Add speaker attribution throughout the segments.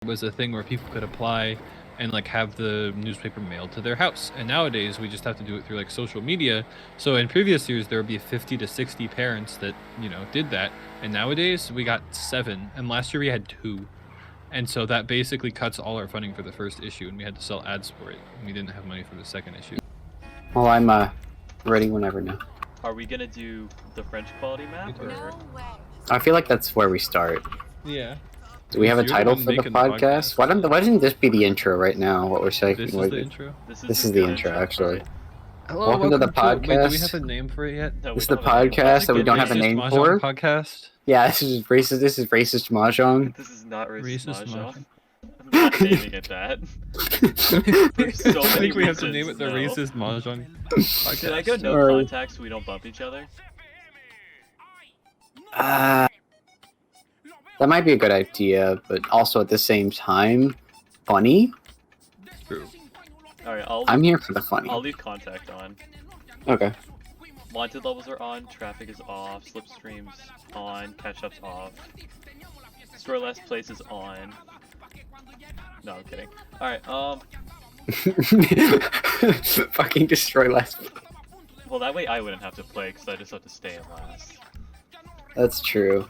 Speaker 1: was a thing where people could apply and like have the newspaper mailed to their house, and nowadays we just have to do it through like social media. So in previous years there would be 50 to 60 parents that did that, and nowadays we got 7, and last year we had 2. And so that basically cuts all our funding for the first issue, and we had to sell ads for it, and we didn't have money for the second issue.
Speaker 2: Well, I'm ready whenever now.
Speaker 3: Are we gonna do the French quality map, or?
Speaker 4: No way.
Speaker 2: I feel like that's where we start.
Speaker 1: Yeah.
Speaker 2: Do we have a
Speaker 1: You're the
Speaker 2: title
Speaker 1: one
Speaker 2: for the
Speaker 1: making the
Speaker 2: podcast?
Speaker 1: podcast.
Speaker 2: Why didn't this be the intro right now? What we're saying?
Speaker 1: This is the intro.
Speaker 2: This is the intro, actually.
Speaker 1: Hello,
Speaker 2: Welcome to the
Speaker 1: Wait,
Speaker 2: podcast.
Speaker 1: do we have a name for it yet?
Speaker 3: No,
Speaker 2: This is
Speaker 3: we
Speaker 2: the
Speaker 3: don't have a name.
Speaker 2: podcast that we don't have a
Speaker 1: Racist
Speaker 2: name
Speaker 1: Mahjong
Speaker 2: for.
Speaker 1: podcast.
Speaker 2: Yeah, this is racist. This is racist mahjong.
Speaker 3: This is not racist
Speaker 1: Racist
Speaker 3: mahjong. I'm not naming it that. There's so
Speaker 1: I
Speaker 3: many
Speaker 1: think we have to
Speaker 3: reasons,
Speaker 1: name it the
Speaker 3: no.
Speaker 1: Racist Mahjong podcast.
Speaker 3: Should I go no
Speaker 2: Or-
Speaker 3: contact so we don't bump each other?
Speaker 2: That might be a good idea, but also at the same time, funny.
Speaker 1: True.
Speaker 3: Alright,
Speaker 2: I'm here for the funny.
Speaker 3: I'll leave contact on.
Speaker 2: Okay.
Speaker 3: Wanted levels are on, traffic is off, slipstreams on, catch-up's off. Store last place is on. No, I'm kidding. Alright,
Speaker 2: Fucking destroy last.
Speaker 3: well that way I wouldn't have to play because I just have to stay in last.
Speaker 2: That's true.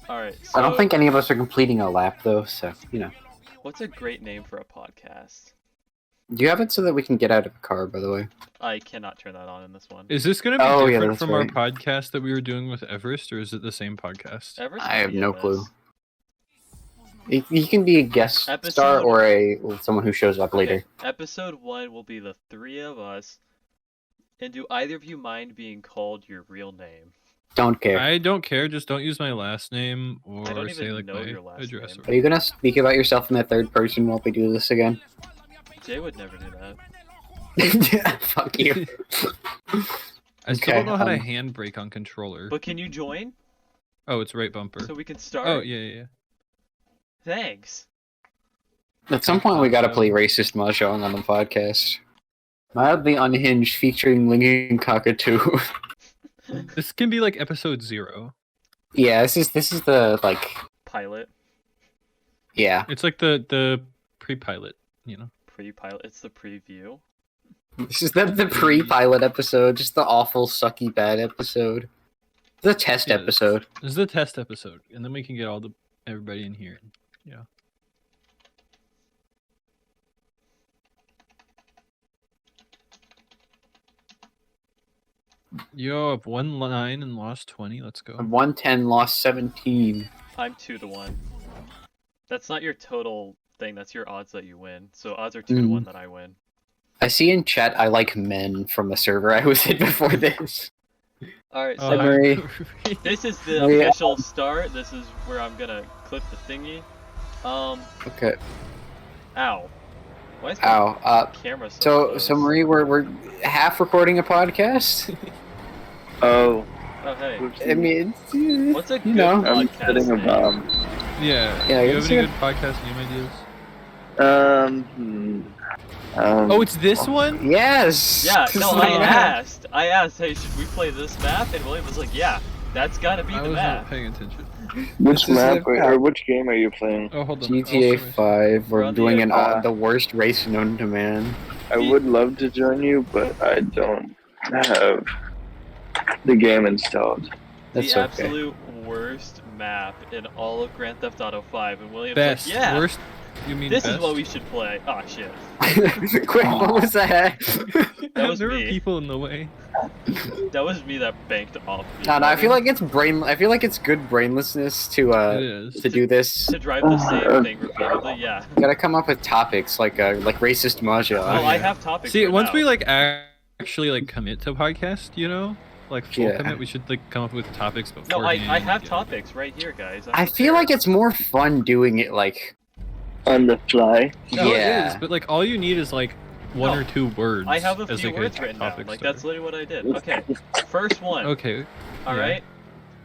Speaker 3: Alright, so
Speaker 2: I don't think any of us are completing a lap though, so
Speaker 3: what's a great name for a podcast?
Speaker 2: Do you have it so that we can get out of the car? By the way.
Speaker 3: I cannot turn that on in this one.
Speaker 1: Is this going to be
Speaker 2: Oh, yeah,
Speaker 1: different
Speaker 2: that's
Speaker 1: from
Speaker 2: right.
Speaker 1: our podcast that we were doing with Everest, or is it the same podcast?
Speaker 3: Everest
Speaker 2: I have
Speaker 3: might be
Speaker 2: no
Speaker 3: in
Speaker 2: clue.
Speaker 3: this.
Speaker 2: You can be a guest star
Speaker 3: Episode-
Speaker 2: or someone who shows up later.
Speaker 3: Okay, episode 1 will be the 3 of us. And do either of you mind being called your real name?
Speaker 2: Don't care.
Speaker 1: I don't care, just don't use my last name or
Speaker 3: I don't even
Speaker 1: say like
Speaker 3: know
Speaker 1: my
Speaker 3: your last
Speaker 1: address.
Speaker 3: name.
Speaker 2: Are you gonna speak about yourself in the third person while we do this again?
Speaker 3: Jay would never do that.
Speaker 2: Fuck you.
Speaker 1: I still
Speaker 2: Okay,
Speaker 1: don't know how to handbrake on controller.
Speaker 3: But can you join?
Speaker 1: Oh, it's right bumper.
Speaker 3: So we can start?
Speaker 1: Oh, yeah.
Speaker 3: Thanks.
Speaker 2: At some point, we gotta play racist mahjong on the podcast. Mildly unhinged, featuring Lincoln Cockatoo.
Speaker 1: This can be like episode 0.
Speaker 2: Yeah, this is the like.
Speaker 3: Pilot.
Speaker 2: Yeah,
Speaker 1: It's like the pre-pilot,
Speaker 3: Pre-pilot. It's the preview.
Speaker 2: this is the pre-pilot episode, just the awful, sucky, bad episode. The test
Speaker 1: Yeah,
Speaker 2: episode.
Speaker 1: This is the test episode, and then we can get everybody in here. Yeah. You have 1 9 and lost 20. Let's go.
Speaker 2: 110 lost 17.
Speaker 3: I'm 2-1. That's not your total thing. That's your odds that you win. So odds are 2-1 that I win.
Speaker 2: I see in chat I like men from the server I was in before this.
Speaker 3: Alright, so
Speaker 1: Oh,
Speaker 2: Marie.
Speaker 3: this is the
Speaker 2: Marie.
Speaker 3: official start. This is where I'm gonna clip the thingy.
Speaker 2: Okay.
Speaker 3: Ow. Why is my
Speaker 2: Ow.
Speaker 3: camera so
Speaker 2: So
Speaker 3: close?
Speaker 2: Marie, we're half recording a podcast.
Speaker 5: Oh,
Speaker 3: Oh, hey.
Speaker 2: I mean, it's,
Speaker 3: What's a good
Speaker 2: you know.
Speaker 5: I'm
Speaker 3: podcast
Speaker 5: setting a
Speaker 3: name?
Speaker 5: bomb.
Speaker 1: Yeah.
Speaker 2: Yeah,
Speaker 1: Do you
Speaker 2: it's
Speaker 1: have any
Speaker 2: good.
Speaker 1: good podcast name ideas? Oh, it's this one?
Speaker 2: Yes.
Speaker 3: Yeah, no, I
Speaker 1: Oh.
Speaker 3: asked. I asked, hey, should we play this map? And William was like, yeah, that's gotta be
Speaker 1: I
Speaker 3: the
Speaker 1: wasn't
Speaker 3: map.
Speaker 1: paying attention.
Speaker 5: which
Speaker 2: This is
Speaker 5: map
Speaker 2: a-
Speaker 5: or which game are you playing?
Speaker 1: Oh, hold on.
Speaker 2: GTA 5.
Speaker 3: We're
Speaker 2: We're
Speaker 3: on
Speaker 2: doing
Speaker 3: the-
Speaker 2: the worst race known to man.
Speaker 5: I would love to join you, but I don't have the game installed.
Speaker 2: That's
Speaker 3: the
Speaker 2: okay.
Speaker 3: absolute worst map in all of Grand Theft Auto 5. And William's
Speaker 1: Best.
Speaker 3: like, yeah,
Speaker 1: Worst? You mean
Speaker 3: this
Speaker 1: best?
Speaker 3: is what we should play. Oh, shit.
Speaker 2: Quick, what was that?
Speaker 3: That was
Speaker 1: there
Speaker 3: me.
Speaker 1: were people in the way.
Speaker 3: That was me that banked off.
Speaker 2: No, I feel like it's I feel like it's good brainlessness to
Speaker 1: It is.
Speaker 2: to do this.
Speaker 3: To drive the same thing repeatedly, yeah.
Speaker 2: You gotta come up with topics like racist mahjong.
Speaker 3: Oh, I have topics.
Speaker 1: See,
Speaker 3: right
Speaker 1: once
Speaker 3: now.
Speaker 1: we like actually like commit to podcast, like full
Speaker 2: Yeah.
Speaker 1: commit, we should like come up with topics
Speaker 3: No,
Speaker 1: before.
Speaker 3: I have topics right here, guys.
Speaker 2: I feel like it's more fun doing it like
Speaker 5: On the fly.
Speaker 1: No,
Speaker 2: yeah.
Speaker 1: it is, but like all you need is like one
Speaker 3: No,
Speaker 1: or two words.
Speaker 3: I have a
Speaker 1: as,
Speaker 3: few
Speaker 1: like,
Speaker 3: words written down.
Speaker 1: topic
Speaker 3: Like,
Speaker 1: starter.
Speaker 3: that's literally what I did. Okay, first one.
Speaker 1: Okay.
Speaker 3: Alright.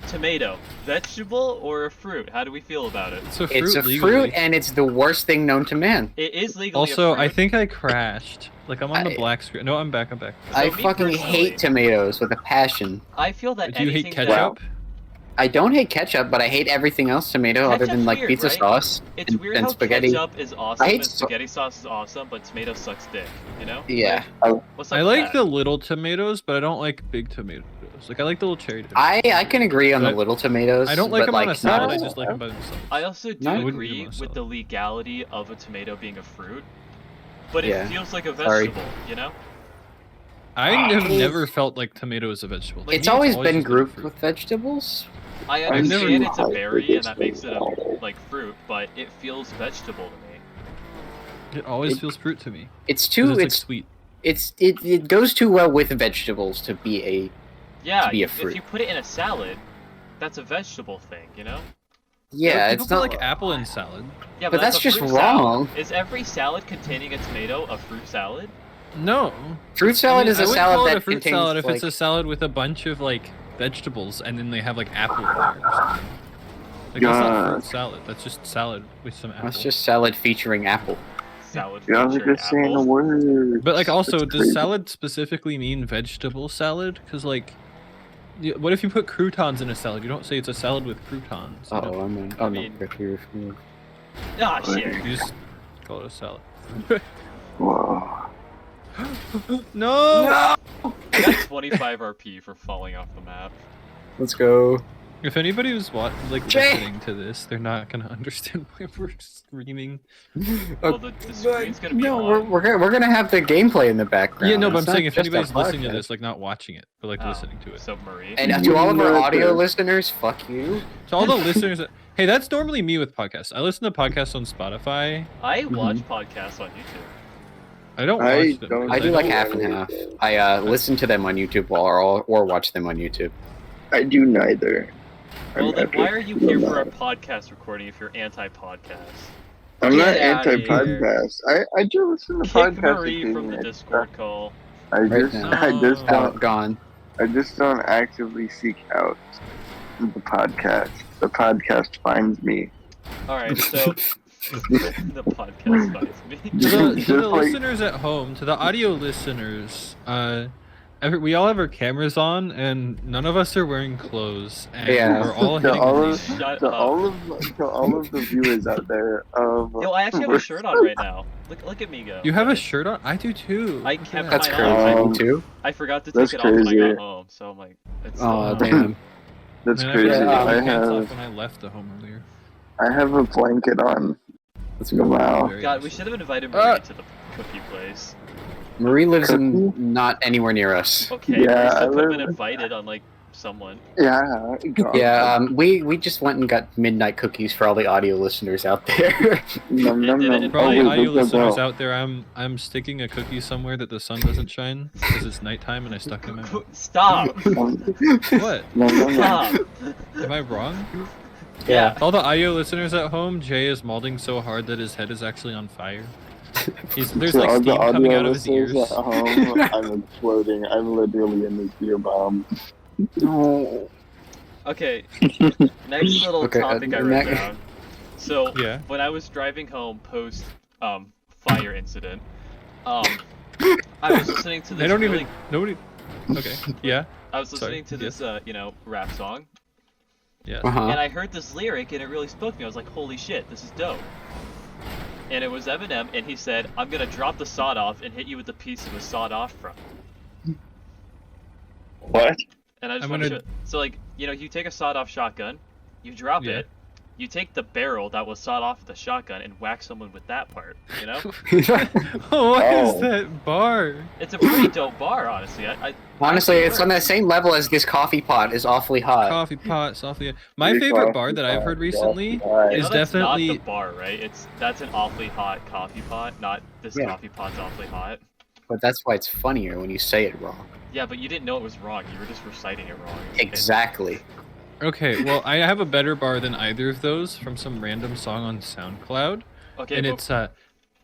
Speaker 3: Tomato. Vegetable or a fruit? How do we feel about it?
Speaker 1: It's a fruit.
Speaker 2: it's a
Speaker 1: legally.
Speaker 2: fruit and it's the worst thing known to man.
Speaker 3: It is legally
Speaker 1: Also,
Speaker 3: a fruit.
Speaker 1: I think I crashed. Like I'm on the
Speaker 2: I-
Speaker 1: black screen. No, I'm back. I'm back.
Speaker 3: So
Speaker 2: I
Speaker 3: me
Speaker 2: fucking
Speaker 3: personally-
Speaker 2: hate tomatoes with a passion.
Speaker 3: I feel that
Speaker 1: Do you hate
Speaker 3: anything
Speaker 1: ketchup?
Speaker 2: I don't hate ketchup, but I hate everything else tomato other than
Speaker 3: Ketchup's
Speaker 2: like
Speaker 3: weird,
Speaker 2: pizza
Speaker 3: right?
Speaker 2: sauce
Speaker 3: It's weird
Speaker 2: and
Speaker 3: how
Speaker 2: spaghetti.
Speaker 3: ketchup is awesome
Speaker 2: hate
Speaker 3: and
Speaker 2: so-
Speaker 3: spaghetti sauce is awesome, but tomato sucks dick. You know?
Speaker 2: Yeah.
Speaker 3: Like, what's up
Speaker 1: I
Speaker 3: with
Speaker 1: like
Speaker 3: that?
Speaker 1: the little tomatoes, but I don't like big tomatoes. Like I like the little cherry tomatoes.
Speaker 2: I can agree on the
Speaker 1: But
Speaker 2: little tomatoes.
Speaker 1: I don't like
Speaker 2: but,
Speaker 1: them on a salad. I
Speaker 2: not-
Speaker 1: just like them by themselves.
Speaker 3: I also do
Speaker 2: No, I
Speaker 1: wouldn't eat
Speaker 3: agree
Speaker 1: them on a
Speaker 3: with
Speaker 1: salad.
Speaker 3: the legality of a tomato being a fruit, but it
Speaker 2: Yeah.
Speaker 3: feels like a
Speaker 2: Sorry.
Speaker 3: vegetable. You know?
Speaker 1: I have never felt like tomato is a vegetable. To
Speaker 2: It's
Speaker 1: me,
Speaker 2: always been
Speaker 1: just been a
Speaker 2: grouped
Speaker 1: fruit.
Speaker 2: with vegetables.
Speaker 3: I
Speaker 1: never
Speaker 3: understand
Speaker 1: knew
Speaker 3: it's a
Speaker 5: how
Speaker 3: berry
Speaker 5: big
Speaker 3: and that makes it a
Speaker 5: it's
Speaker 3: like fruit, but it feels vegetable to me.
Speaker 1: It always
Speaker 2: It-
Speaker 1: feels fruit to me.
Speaker 2: It's
Speaker 1: 'cause
Speaker 2: too.
Speaker 1: It's, like
Speaker 2: It's
Speaker 1: sweet.
Speaker 2: it goes too well with vegetables to be a.
Speaker 3: Yeah,
Speaker 2: be a
Speaker 3: if
Speaker 2: fruit.
Speaker 3: you put it in a salad, that's a vegetable thing, you know?
Speaker 2: Yeah,
Speaker 1: People
Speaker 2: it's
Speaker 1: put
Speaker 2: not
Speaker 1: like apple in salad.
Speaker 3: Yeah,
Speaker 2: But that's
Speaker 3: a
Speaker 2: just
Speaker 3: fruit salad.
Speaker 2: wrong.
Speaker 3: Is every salad containing a tomato a fruit salad?
Speaker 1: No.
Speaker 2: fruit salad
Speaker 1: I mean,
Speaker 2: is
Speaker 1: I
Speaker 2: a
Speaker 1: would
Speaker 2: salad
Speaker 1: call it
Speaker 2: that
Speaker 1: a fruit
Speaker 2: contains
Speaker 1: salad if
Speaker 2: like.
Speaker 1: it's a salad with a bunch of like vegetables and then they have like apple in there or something. Like that's not
Speaker 5: God.
Speaker 1: fruit salad. That's just salad with some apple.
Speaker 2: That's just salad featuring apple.
Speaker 3: Salad
Speaker 5: You guys are
Speaker 3: featuring
Speaker 5: just saying the
Speaker 3: apple?
Speaker 5: word.
Speaker 1: But like also, does salad specifically mean vegetable salad? Because like, what if you put croutons in a salad? You don't say it's a salad with croutons. You know?
Speaker 2: Oh, I'm in.
Speaker 3: I
Speaker 2: Oh
Speaker 3: mean-
Speaker 2: no.
Speaker 3: Ah, shit.
Speaker 1: You just call it a salad.
Speaker 5: Whoa.
Speaker 1: No!
Speaker 3: I got 25 RP for falling off the map.
Speaker 2: Let's go.
Speaker 1: If anybody was like
Speaker 2: Jay!
Speaker 1: listening to this, they're not gonna understand why we're screaming.
Speaker 3: Well, the screen's gonna be
Speaker 2: no,
Speaker 3: on.
Speaker 2: we're gonna have the gameplay in the background.
Speaker 1: Yeah, no, but I'm
Speaker 2: It's not
Speaker 1: saying if
Speaker 2: just our
Speaker 1: anybody's listening to
Speaker 2: podcast.
Speaker 1: this, like not watching it, but like
Speaker 3: Oh,
Speaker 1: listening to it.
Speaker 3: So Marie.
Speaker 2: And to all of our audio
Speaker 5: Murder.
Speaker 2: listeners, fuck you.
Speaker 1: To all the listeners, hey, that's normally me with podcasts. I listen to podcasts on Spotify.
Speaker 3: I watch
Speaker 2: Mm-hmm.
Speaker 3: podcasts on YouTube.
Speaker 1: I don't
Speaker 5: I
Speaker 1: watch them.
Speaker 5: don't-
Speaker 1: 'cause
Speaker 2: I do like
Speaker 1: don't-
Speaker 2: half and half. I listen to them on YouTube or watch them on YouTube.
Speaker 5: I do neither.
Speaker 3: Well,
Speaker 5: I'm
Speaker 3: then why
Speaker 5: epic.
Speaker 3: are you here for a podcast recording if you're anti-podcast?
Speaker 5: I'm not
Speaker 3: Get outta
Speaker 5: anti-podcast. I do listen to
Speaker 3: Kick
Speaker 5: podcasts.
Speaker 3: Marie from the
Speaker 5: occasionally.
Speaker 3: Discord call.
Speaker 5: I
Speaker 2: Right
Speaker 5: just,
Speaker 2: now.
Speaker 5: I just
Speaker 1: Oh.
Speaker 5: don't,
Speaker 2: Gone.
Speaker 5: I just don't actively seek out the podcast. The podcast finds me.
Speaker 3: Alright, so the podcast finds me.
Speaker 1: To the,
Speaker 5: Just
Speaker 1: to the
Speaker 5: like-
Speaker 1: listeners at home, to the audio listeners, we all have our cameras on, and none of us are wearing clothes, and
Speaker 2: Yeah.
Speaker 1: we're all
Speaker 5: to
Speaker 1: hitting
Speaker 5: all
Speaker 1: the
Speaker 5: of,
Speaker 3: Shut
Speaker 5: to
Speaker 3: up.
Speaker 5: all of the viewers out there.
Speaker 3: Yo, I actually have a shirt on right now. Look at me go.
Speaker 1: You have a
Speaker 3: guys.
Speaker 1: shirt on? I do too.
Speaker 3: I
Speaker 1: Look at
Speaker 3: kept
Speaker 1: that.
Speaker 2: That's
Speaker 3: mine
Speaker 2: crazy.
Speaker 3: on.
Speaker 5: Um,
Speaker 2: Me too.
Speaker 3: I forgot to
Speaker 5: That's
Speaker 3: take it off when I
Speaker 5: crazy.
Speaker 3: got home, so I'm like, it's
Speaker 2: Oh
Speaker 1: Uh,
Speaker 2: damn.
Speaker 5: That's
Speaker 1: Man,
Speaker 5: crazy.
Speaker 1: I forgot to
Speaker 2: Yeah,
Speaker 1: take my pants
Speaker 5: I
Speaker 1: off when I left the home earlier.
Speaker 5: have a blanket on.
Speaker 2: Let's go.
Speaker 5: Wow.
Speaker 1: Very
Speaker 3: God, we
Speaker 1: nice.
Speaker 3: should have invited Marie to the cookie place.
Speaker 2: Marie lives in not anywhere near us.
Speaker 3: Okay,
Speaker 5: Yeah,
Speaker 3: Marie
Speaker 5: I
Speaker 3: still could have been
Speaker 5: live-
Speaker 3: invited on like someone.
Speaker 5: Yeah.
Speaker 2: Yeah, we just went and got midnight cookies for all the audio listeners out there.
Speaker 5: Num, num,
Speaker 3: Did it
Speaker 5: num.
Speaker 1: For all the
Speaker 3: Oh,
Speaker 1: audio
Speaker 5: look at
Speaker 1: listeners
Speaker 5: that.
Speaker 1: out there, I'm sticking a cookie somewhere that the sun doesn't shine because it's nighttime and I stuck it in my mouth.
Speaker 3: Stop!
Speaker 1: What?
Speaker 5: Num, num, num.
Speaker 3: Stop!
Speaker 1: Am I wrong?
Speaker 2: Yeah.
Speaker 1: All the audio listeners at home, Jay is molding so hard that his head is actually on fire. There's
Speaker 5: To
Speaker 1: like
Speaker 5: all the
Speaker 1: steam coming
Speaker 5: audio
Speaker 1: out of his
Speaker 5: listeners
Speaker 1: ears.
Speaker 5: at home, I'm exploding. I'm literally a nuclear bomb.
Speaker 2: No.
Speaker 3: Okay, next little
Speaker 2: Okay,
Speaker 3: topic I
Speaker 2: next-
Speaker 3: wrote down. So,
Speaker 1: Yeah.
Speaker 3: when I was driving home post fire incident, I was listening to this.
Speaker 1: They don't
Speaker 3: really,
Speaker 1: even. Nobody. Okay. Yeah.
Speaker 3: I was
Speaker 1: Sorry,
Speaker 3: listening to this, rap song,
Speaker 1: Yeah.
Speaker 2: Uh-huh.
Speaker 3: and I heard this lyric, and it really spoke to me. I was like, "Holy shit, this is dope!" And it was Eminem, and he said, "I'm gonna drop the sawed off and hit you with a piece of a sawed off front."
Speaker 5: What?
Speaker 3: And I just
Speaker 1: I'm
Speaker 3: want to
Speaker 1: gonna-
Speaker 3: show. So like, you take a sawed off shotgun, you drop
Speaker 1: Yeah.
Speaker 3: it, you take the barrel that was sawed off the shotgun and whack someone with that part. You know,
Speaker 1: Oh, what is
Speaker 5: Oh.
Speaker 1: that bar?
Speaker 3: it's a pretty dope bar, honestly.
Speaker 2: Honestly,
Speaker 3: I
Speaker 2: it's on the same level as this coffee pot is awfully hot.
Speaker 1: Coffee pot, softly. My
Speaker 5: Pretty
Speaker 1: favorite
Speaker 5: coffee
Speaker 1: bar that I've
Speaker 5: pot,
Speaker 1: heard recently
Speaker 5: coffee
Speaker 3: You
Speaker 1: is
Speaker 3: know that's not
Speaker 1: definitely.
Speaker 3: the bar, right? That's an awfully hot coffee pot, not this
Speaker 2: Yeah.
Speaker 3: coffee pot's awfully hot.
Speaker 2: But that's why it's funnier when you say it wrong.
Speaker 3: Yeah, but you didn't know it was wrong. You were just reciting it wrong.
Speaker 2: Exactly.
Speaker 1: Okay, well, I have a better bar than either of those from some random song on SoundCloud,
Speaker 3: Okay,
Speaker 1: and
Speaker 3: but
Speaker 1: it's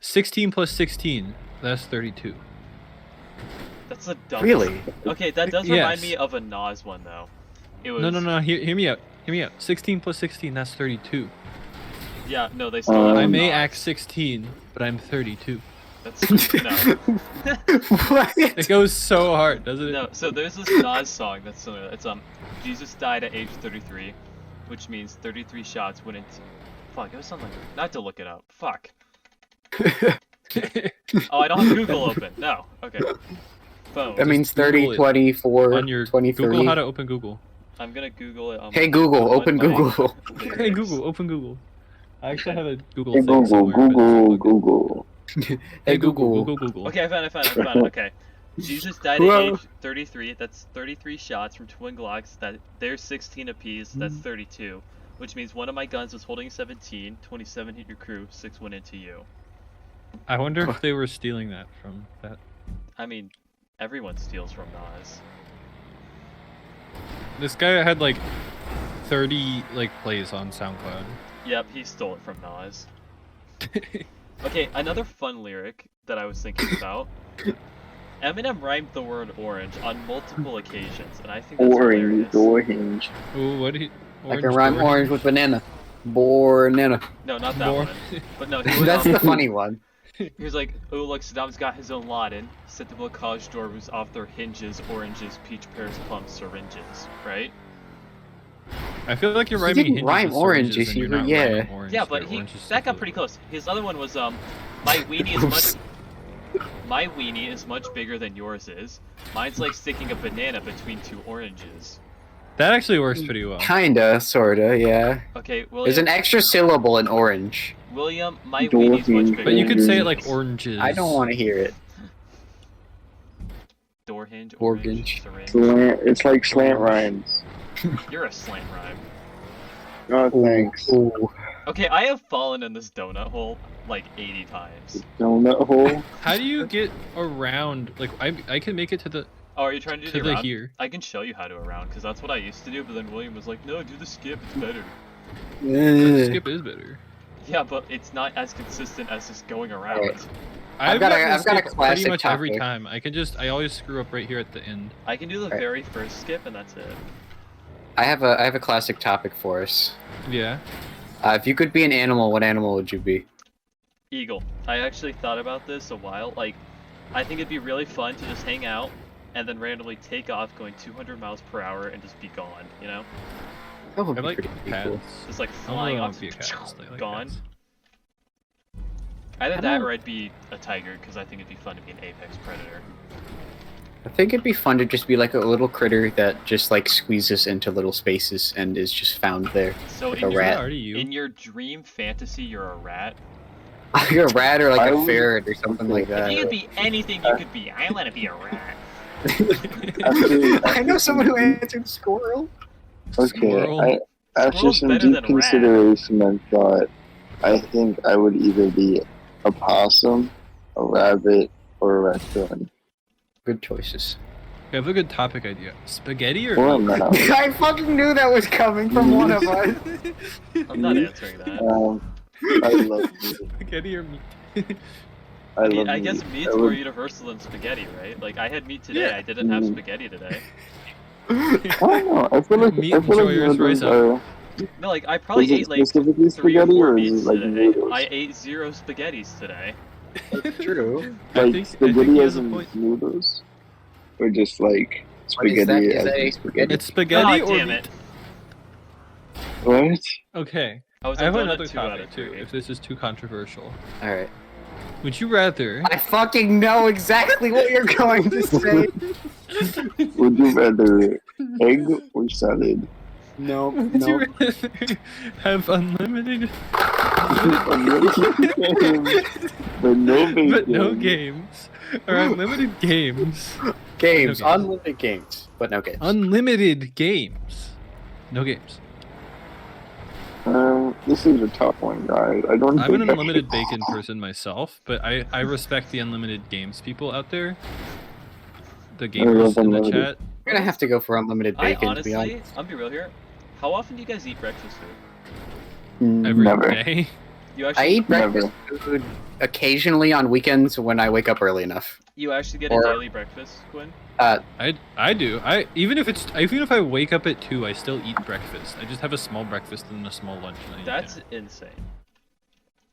Speaker 1: 16 plus 16. That's 32.
Speaker 3: that's a dumb.
Speaker 2: Really?
Speaker 3: Okay, that does remind
Speaker 1: Yes.
Speaker 3: me of a Nas one though. It was
Speaker 1: No. Hear me out. Hear me out. 16 plus 16. That's 32.
Speaker 3: Yeah, no, they still. have
Speaker 1: I
Speaker 3: a
Speaker 1: may
Speaker 3: Nas.
Speaker 1: act 16, but I'm 32.
Speaker 3: That's no.
Speaker 2: What?
Speaker 1: It goes so hard, doesn't it?
Speaker 3: No, so there's this Nas song that's similar. It's Jesus died at age 33, which means 33 shots went into. Fuck, it was something. Not to look it up. Fuck. Oh, I don't have Google open. No. Okay. Phone.
Speaker 2: That means
Speaker 1: Google
Speaker 2: 30,
Speaker 1: it
Speaker 2: 24,
Speaker 1: on your
Speaker 2: 23.
Speaker 1: Google how to open Google.
Speaker 3: I'm gonna Google it. On
Speaker 2: Hey
Speaker 3: my-
Speaker 2: Google,
Speaker 3: on
Speaker 2: open
Speaker 3: my
Speaker 2: Google.
Speaker 3: lyrics.
Speaker 1: Hey Google, open Google. I actually have a Google
Speaker 5: Hey
Speaker 1: thing
Speaker 5: Google,
Speaker 1: somewhere, but it's not
Speaker 5: Google,
Speaker 1: plugged in.
Speaker 5: Google.
Speaker 1: Hey Google, Google.
Speaker 3: Okay, I found it. Okay. Jesus died at
Speaker 2: Whoa.
Speaker 3: age 33. That's 33 shots from twin Glocks. There's 16 apiece. That's 32. Which means one of my guns was holding 17. 27 hit your crew. 6 went into you.
Speaker 1: I wonder if they were stealing that from that.
Speaker 3: I mean, everyone steals from Nas.
Speaker 1: This guy had like 30 like plays on SoundCloud.
Speaker 3: Yep, he stole it from Nas. Okay, another fun lyric that I was thinking about. Eminem rhymed the word orange on multiple occasions, and I think that's
Speaker 5: Orange,
Speaker 3: hilarious.
Speaker 5: orange.
Speaker 1: Ooh, what did he?
Speaker 2: I can rhyme orange with banana. Banana.
Speaker 3: No, not that
Speaker 1: More-
Speaker 3: one. But no, he was,
Speaker 2: That's the funny one.
Speaker 3: He was like, oh look, Saddam's got his own Laden. Set the college doors off their hinges, oranges, peach pears, plums, syringes, right?
Speaker 1: I feel like you're
Speaker 2: He
Speaker 1: rhyming
Speaker 2: didn't
Speaker 1: hinges
Speaker 2: rhyme
Speaker 1: with
Speaker 2: orange,
Speaker 1: syringes and
Speaker 2: you
Speaker 1: you're not
Speaker 2: yeah.
Speaker 1: rhyming orange.
Speaker 3: Yeah, but
Speaker 1: Your
Speaker 3: he
Speaker 1: orange is
Speaker 3: that got
Speaker 1: so
Speaker 3: pretty close. His other one was my weenie is much bigger than yours is. Mine's like sticking a banana between two oranges.
Speaker 1: That actually works pretty well.
Speaker 2: Kinda, sorta, yeah.
Speaker 3: Okay,
Speaker 2: There's an
Speaker 3: William.
Speaker 2: extra syllable in orange.
Speaker 3: William, my
Speaker 5: Door
Speaker 3: weenie's much
Speaker 5: hinge.
Speaker 3: bigger.
Speaker 1: But you
Speaker 3: than
Speaker 1: could say it
Speaker 3: yours
Speaker 1: like
Speaker 3: is.
Speaker 1: oranges.
Speaker 2: I don't want to hear it.
Speaker 3: Door hinge,
Speaker 2: Orange.
Speaker 3: orange, syringe.
Speaker 5: Slant, it's like slant rhymes.
Speaker 3: You're a slant rhyme.
Speaker 5: Oh, thanks.
Speaker 2: Ooh.
Speaker 3: Okay, I have fallen in this donut hole like 80 times.
Speaker 5: Donut hole.
Speaker 1: How do you get around? Like I can make it to the
Speaker 3: Oh, are you trying to do the round?
Speaker 1: here.
Speaker 3: I can show you how to around, because that's what I used to do, but then William was like, no, do the skip, it's better.
Speaker 1: The skip is better.
Speaker 3: Yeah, but it's not as consistent as just going around.
Speaker 2: Alright. I've got
Speaker 1: gotten
Speaker 2: a
Speaker 1: skip pretty
Speaker 2: classic
Speaker 1: much every
Speaker 2: topic.
Speaker 1: time. I always screw up right here at the end.
Speaker 3: I can do the
Speaker 2: Alright.
Speaker 3: very first skip, and that's it.
Speaker 2: I have a classic topic for us.
Speaker 1: Yeah.
Speaker 2: If you could be an animal, what animal would you be?
Speaker 3: Eagle. I actually thought about this a while. Like, I think it'd be really fun to just hang out, and then randomly take off going 200 miles per hour and just be gone, you know?
Speaker 2: That would
Speaker 1: I
Speaker 2: be
Speaker 1: like
Speaker 2: pretty
Speaker 1: cats.
Speaker 2: cool.
Speaker 3: Just like
Speaker 1: I don't
Speaker 3: flying
Speaker 1: really want
Speaker 3: off,
Speaker 1: to be a cat. I like
Speaker 3: gone.
Speaker 1: cats.
Speaker 3: Either
Speaker 2: I
Speaker 3: that
Speaker 2: don't-
Speaker 3: or I'd be a tiger, because I think it'd be fun to be an apex predator.
Speaker 2: I think it'd be fun to just be like a little critter that just like squeezes into little spaces and is just found there.
Speaker 3: So
Speaker 2: Like
Speaker 3: in
Speaker 2: a
Speaker 3: your,
Speaker 2: rat.
Speaker 1: Already you.
Speaker 3: in your dream fantasy, you're a rat.
Speaker 2: Like a rat or like
Speaker 5: I
Speaker 2: a
Speaker 5: would-
Speaker 2: ferret or something like
Speaker 3: If
Speaker 2: that.
Speaker 3: you could be anything you could be, I want to be a rat.
Speaker 2: I know someone who answered squirrel.
Speaker 5: Okay,
Speaker 1: Squirrel.
Speaker 5: after
Speaker 3: Squirrel's
Speaker 5: some
Speaker 3: better
Speaker 5: deep
Speaker 3: than a rat.
Speaker 5: consideration and thought, I think I would either be a possum, a rabbit, or a raccoon.
Speaker 2: Good choices.
Speaker 1: I have a good topic idea. Spaghetti or
Speaker 5: Or a
Speaker 1: meat?
Speaker 5: mouse.
Speaker 2: I fucking knew that was coming from one of us.
Speaker 3: I'm not answering that.
Speaker 5: I love meat.
Speaker 1: Spaghetti or meat?
Speaker 5: I
Speaker 3: Meat,
Speaker 5: love
Speaker 3: I guess
Speaker 5: meat.
Speaker 3: meat's
Speaker 5: I
Speaker 3: more
Speaker 5: would-
Speaker 3: universal than spaghetti, right? Like, I had meat today,
Speaker 1: Yeah.
Speaker 3: I didn't have
Speaker 5: Mm.
Speaker 3: spaghetti today.
Speaker 5: I don't know. I feel like
Speaker 1: Meat
Speaker 5: I feel like
Speaker 1: enjoyers, rise
Speaker 5: noodles
Speaker 1: up.
Speaker 5: are.
Speaker 3: No, like, I probably
Speaker 5: Is it
Speaker 3: ate like
Speaker 5: specifically
Speaker 3: 3 or
Speaker 5: spaghetti
Speaker 3: 4
Speaker 5: or is
Speaker 3: meats
Speaker 5: it like
Speaker 3: today.
Speaker 5: noodles?
Speaker 3: I ate 0 spaghettis today.
Speaker 2: True.
Speaker 1: I
Speaker 5: Like
Speaker 1: think
Speaker 5: spaghetti
Speaker 1: he
Speaker 5: as
Speaker 1: has a
Speaker 5: in
Speaker 1: point.
Speaker 5: noodles, or just like
Speaker 2: What is that?
Speaker 5: spaghetti
Speaker 2: Is
Speaker 5: as
Speaker 2: that
Speaker 5: in
Speaker 2: a spaghetti?
Speaker 1: It's spaghetti
Speaker 3: God
Speaker 1: or
Speaker 3: damn
Speaker 1: meat?
Speaker 3: it.
Speaker 5: What?
Speaker 1: Okay.
Speaker 3: I was
Speaker 1: I have
Speaker 3: on
Speaker 1: another
Speaker 3: donut 2 out
Speaker 1: topic
Speaker 3: of
Speaker 1: too,
Speaker 3: 3.
Speaker 1: if this is too controversial.
Speaker 2: Alright.
Speaker 1: Would you rather...
Speaker 2: I fucking know exactly what you're going to say.
Speaker 5: Would you rather egg or salad?
Speaker 2: No,
Speaker 1: Would you rather have unlimited...
Speaker 5: But no bacon.
Speaker 1: but no games? Or unlimited games?
Speaker 2: Games,
Speaker 1: Okay.
Speaker 2: unlimited games, but no games.
Speaker 1: Unlimited games. No games.
Speaker 5: This is a tough one, guys. I don't.
Speaker 1: I'm
Speaker 5: think
Speaker 1: an
Speaker 5: I
Speaker 1: unlimited
Speaker 5: can-
Speaker 1: bacon person myself, but I respect the unlimited games people out there. The
Speaker 5: love
Speaker 1: gamers in the
Speaker 5: unlimited.
Speaker 1: chat.
Speaker 2: You're gonna have to go for unlimited
Speaker 3: I
Speaker 2: bacon, to
Speaker 3: honestly,
Speaker 2: be honest.
Speaker 3: I'll be real here. How often do you guys eat breakfast food?
Speaker 1: Every
Speaker 5: Never.
Speaker 1: day.
Speaker 3: You
Speaker 2: I
Speaker 3: actually,
Speaker 2: eat breakfast food occasionally on weekends when I wake up early enough.
Speaker 3: you actually get a
Speaker 2: or-
Speaker 3: daily breakfast, Quinn?
Speaker 1: I do. Even if I wake up at 2, I still eat breakfast. I just have a small breakfast and a small lunch. And I eat
Speaker 3: That's
Speaker 1: dinner.
Speaker 3: insane.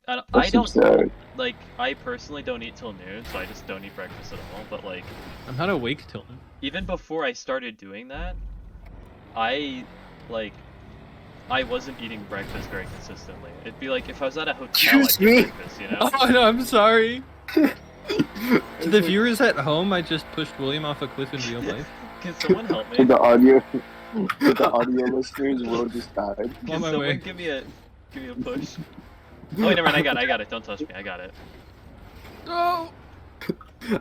Speaker 3: I
Speaker 5: That's
Speaker 3: don't.
Speaker 5: sad.
Speaker 3: like, I personally don't eat till noon, so I just don't eat breakfast at all. But like,
Speaker 1: I'm not awake till then.
Speaker 3: even before I started doing that, I wasn't eating breakfast very consistently. It'd be like if I was at a hotel, I'd
Speaker 2: Excuse
Speaker 3: get
Speaker 2: me?
Speaker 3: breakfast, you know?
Speaker 1: Oh no, I'm sorry. To the viewers at home, I just pushed William off a cliff in real life.
Speaker 3: Can someone help
Speaker 5: To
Speaker 3: me?
Speaker 5: the audio, to the audio listeners, Will just died.
Speaker 1: On
Speaker 3: Can
Speaker 1: my
Speaker 3: someone
Speaker 1: way.
Speaker 3: give me a push? Oh wait, never mind. I got it. Don't touch me. I got it.
Speaker 1: Oh!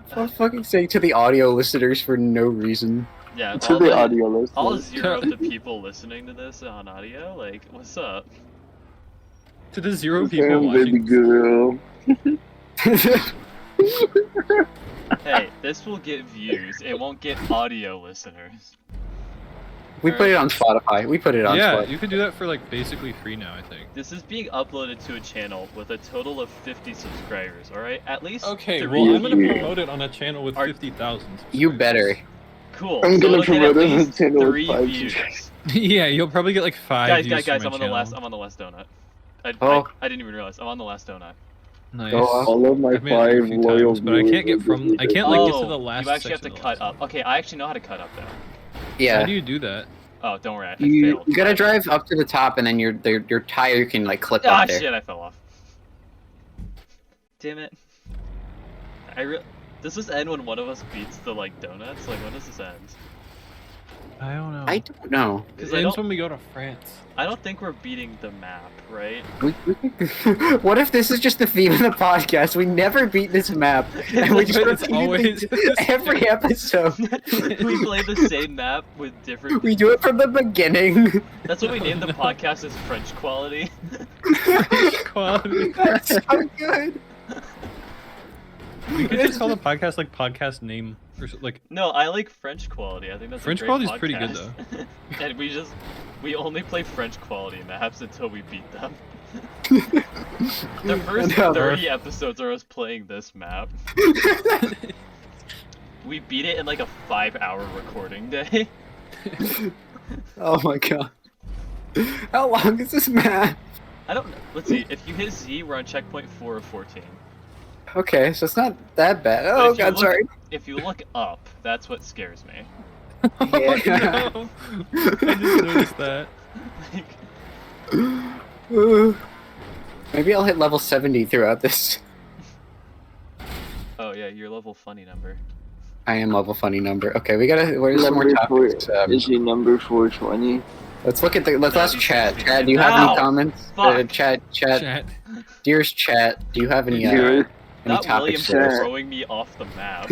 Speaker 2: For fucking sake, to the audio listeners for no reason.
Speaker 3: Yeah.
Speaker 5: To the audio listeners.
Speaker 3: All 0 of the people listening to this on audio, like, what's up?
Speaker 1: To the 0 people
Speaker 5: Damn, baby
Speaker 1: watching.
Speaker 5: girl.
Speaker 3: Hey, this will get views. It won't get audio listeners.
Speaker 2: We put it on Spotify. We put it on
Speaker 1: Yeah,
Speaker 2: Spotify.
Speaker 1: you could do that for like basically free now, I think.
Speaker 3: This is being uploaded to a channel with a total of 50 subscribers. All right, at least.
Speaker 1: Okay,
Speaker 3: 3
Speaker 1: well, I'm gonna
Speaker 5: Yeah.
Speaker 1: promote it on a channel with
Speaker 3: Are-
Speaker 1: 50,000.
Speaker 2: You better.
Speaker 3: Cool.
Speaker 5: I'm
Speaker 3: so
Speaker 5: gonna
Speaker 3: it'll get at
Speaker 5: promote it on
Speaker 3: least
Speaker 5: channel with
Speaker 3: 3
Speaker 5: 5
Speaker 3: views.
Speaker 1: Yeah, you'll probably get like 5
Speaker 3: Guys,
Speaker 1: views
Speaker 3: guys,
Speaker 1: for
Speaker 3: I'm
Speaker 1: my
Speaker 3: on the last.
Speaker 1: channel.
Speaker 3: I'm on the last donut.
Speaker 2: Oh.
Speaker 3: I didn't even realize. I'm on the last donut.
Speaker 1: Nice.
Speaker 2: Go on.
Speaker 5: All of my
Speaker 1: I've made it a
Speaker 5: 5
Speaker 1: few
Speaker 5: loyal
Speaker 1: times, but I can't get
Speaker 5: viewers
Speaker 1: from. I can't
Speaker 3: Oh,
Speaker 1: like get to the last.
Speaker 3: you actually have to
Speaker 1: section of the
Speaker 3: cut
Speaker 1: last
Speaker 3: up. Okay, I actually know how to cut up though.
Speaker 1: How
Speaker 2: Yeah.
Speaker 1: do you do that?
Speaker 3: Oh, don't worry. I
Speaker 2: You
Speaker 3: failed.
Speaker 2: gotta drive up to the top, and then your tire can like clip
Speaker 3: Ah,
Speaker 2: up there.
Speaker 3: shit! I fell off. Damn it. Does this end when one of us beats the like donuts? Like, when does this end?
Speaker 1: I don't know.
Speaker 2: I don't know.
Speaker 1: It
Speaker 3: 'Cause I
Speaker 1: ends
Speaker 3: don't-
Speaker 1: when we go to France.
Speaker 3: I don't think we're beating the map, right?
Speaker 2: What if this is just the theme of the podcast? We never beat this map, and we just
Speaker 1: But it's
Speaker 2: repeat
Speaker 1: always
Speaker 2: it every episode.
Speaker 3: We play the same map with different.
Speaker 2: We do it from the beginning.
Speaker 3: That's what we named the podcast as French Quality.
Speaker 1: Quality.
Speaker 2: That's so good.
Speaker 1: We could just call the podcast like podcast name or like.
Speaker 3: No, I like French Quality. I think that's
Speaker 1: French
Speaker 3: a great
Speaker 1: Quality is pretty good,
Speaker 3: podcast. And we only play French Quality maps until we beat them. The first
Speaker 2: No.
Speaker 3: 30 episodes are us playing this map. We beat it in like a 5-hour recording day.
Speaker 2: Oh my god. How long is this map?
Speaker 3: I don't know. Let's see. If you hit Z, we're on checkpoint 4 of 14.
Speaker 2: Okay, so it's not that bad.
Speaker 3: But
Speaker 2: Oh
Speaker 3: if you
Speaker 2: god,
Speaker 3: look-
Speaker 2: sorry.
Speaker 3: If you look up, that's what scares me.
Speaker 2: Yeah.
Speaker 1: Oh, no. I just noticed that.
Speaker 3: Like,
Speaker 2: Ooh. Maybe I'll hit level 70 throughout this.
Speaker 3: oh yeah, your level funny number.
Speaker 2: I am level funny number. Okay, we gotta. Where's some more
Speaker 5: Number
Speaker 2: topics?
Speaker 5: 4, is he number 420?
Speaker 2: Let's look at the. Let's ask
Speaker 3: That'd be
Speaker 2: chat.
Speaker 3: sexy.
Speaker 2: Chad, do you have
Speaker 3: Ow!
Speaker 2: any comments?
Speaker 3: Fuck.
Speaker 2: Chat.
Speaker 1: Chat.
Speaker 2: Dearest chat, do you have any
Speaker 5: Zero.
Speaker 2: any
Speaker 3: Not William
Speaker 2: topics for us?
Speaker 3: throwing me off the map.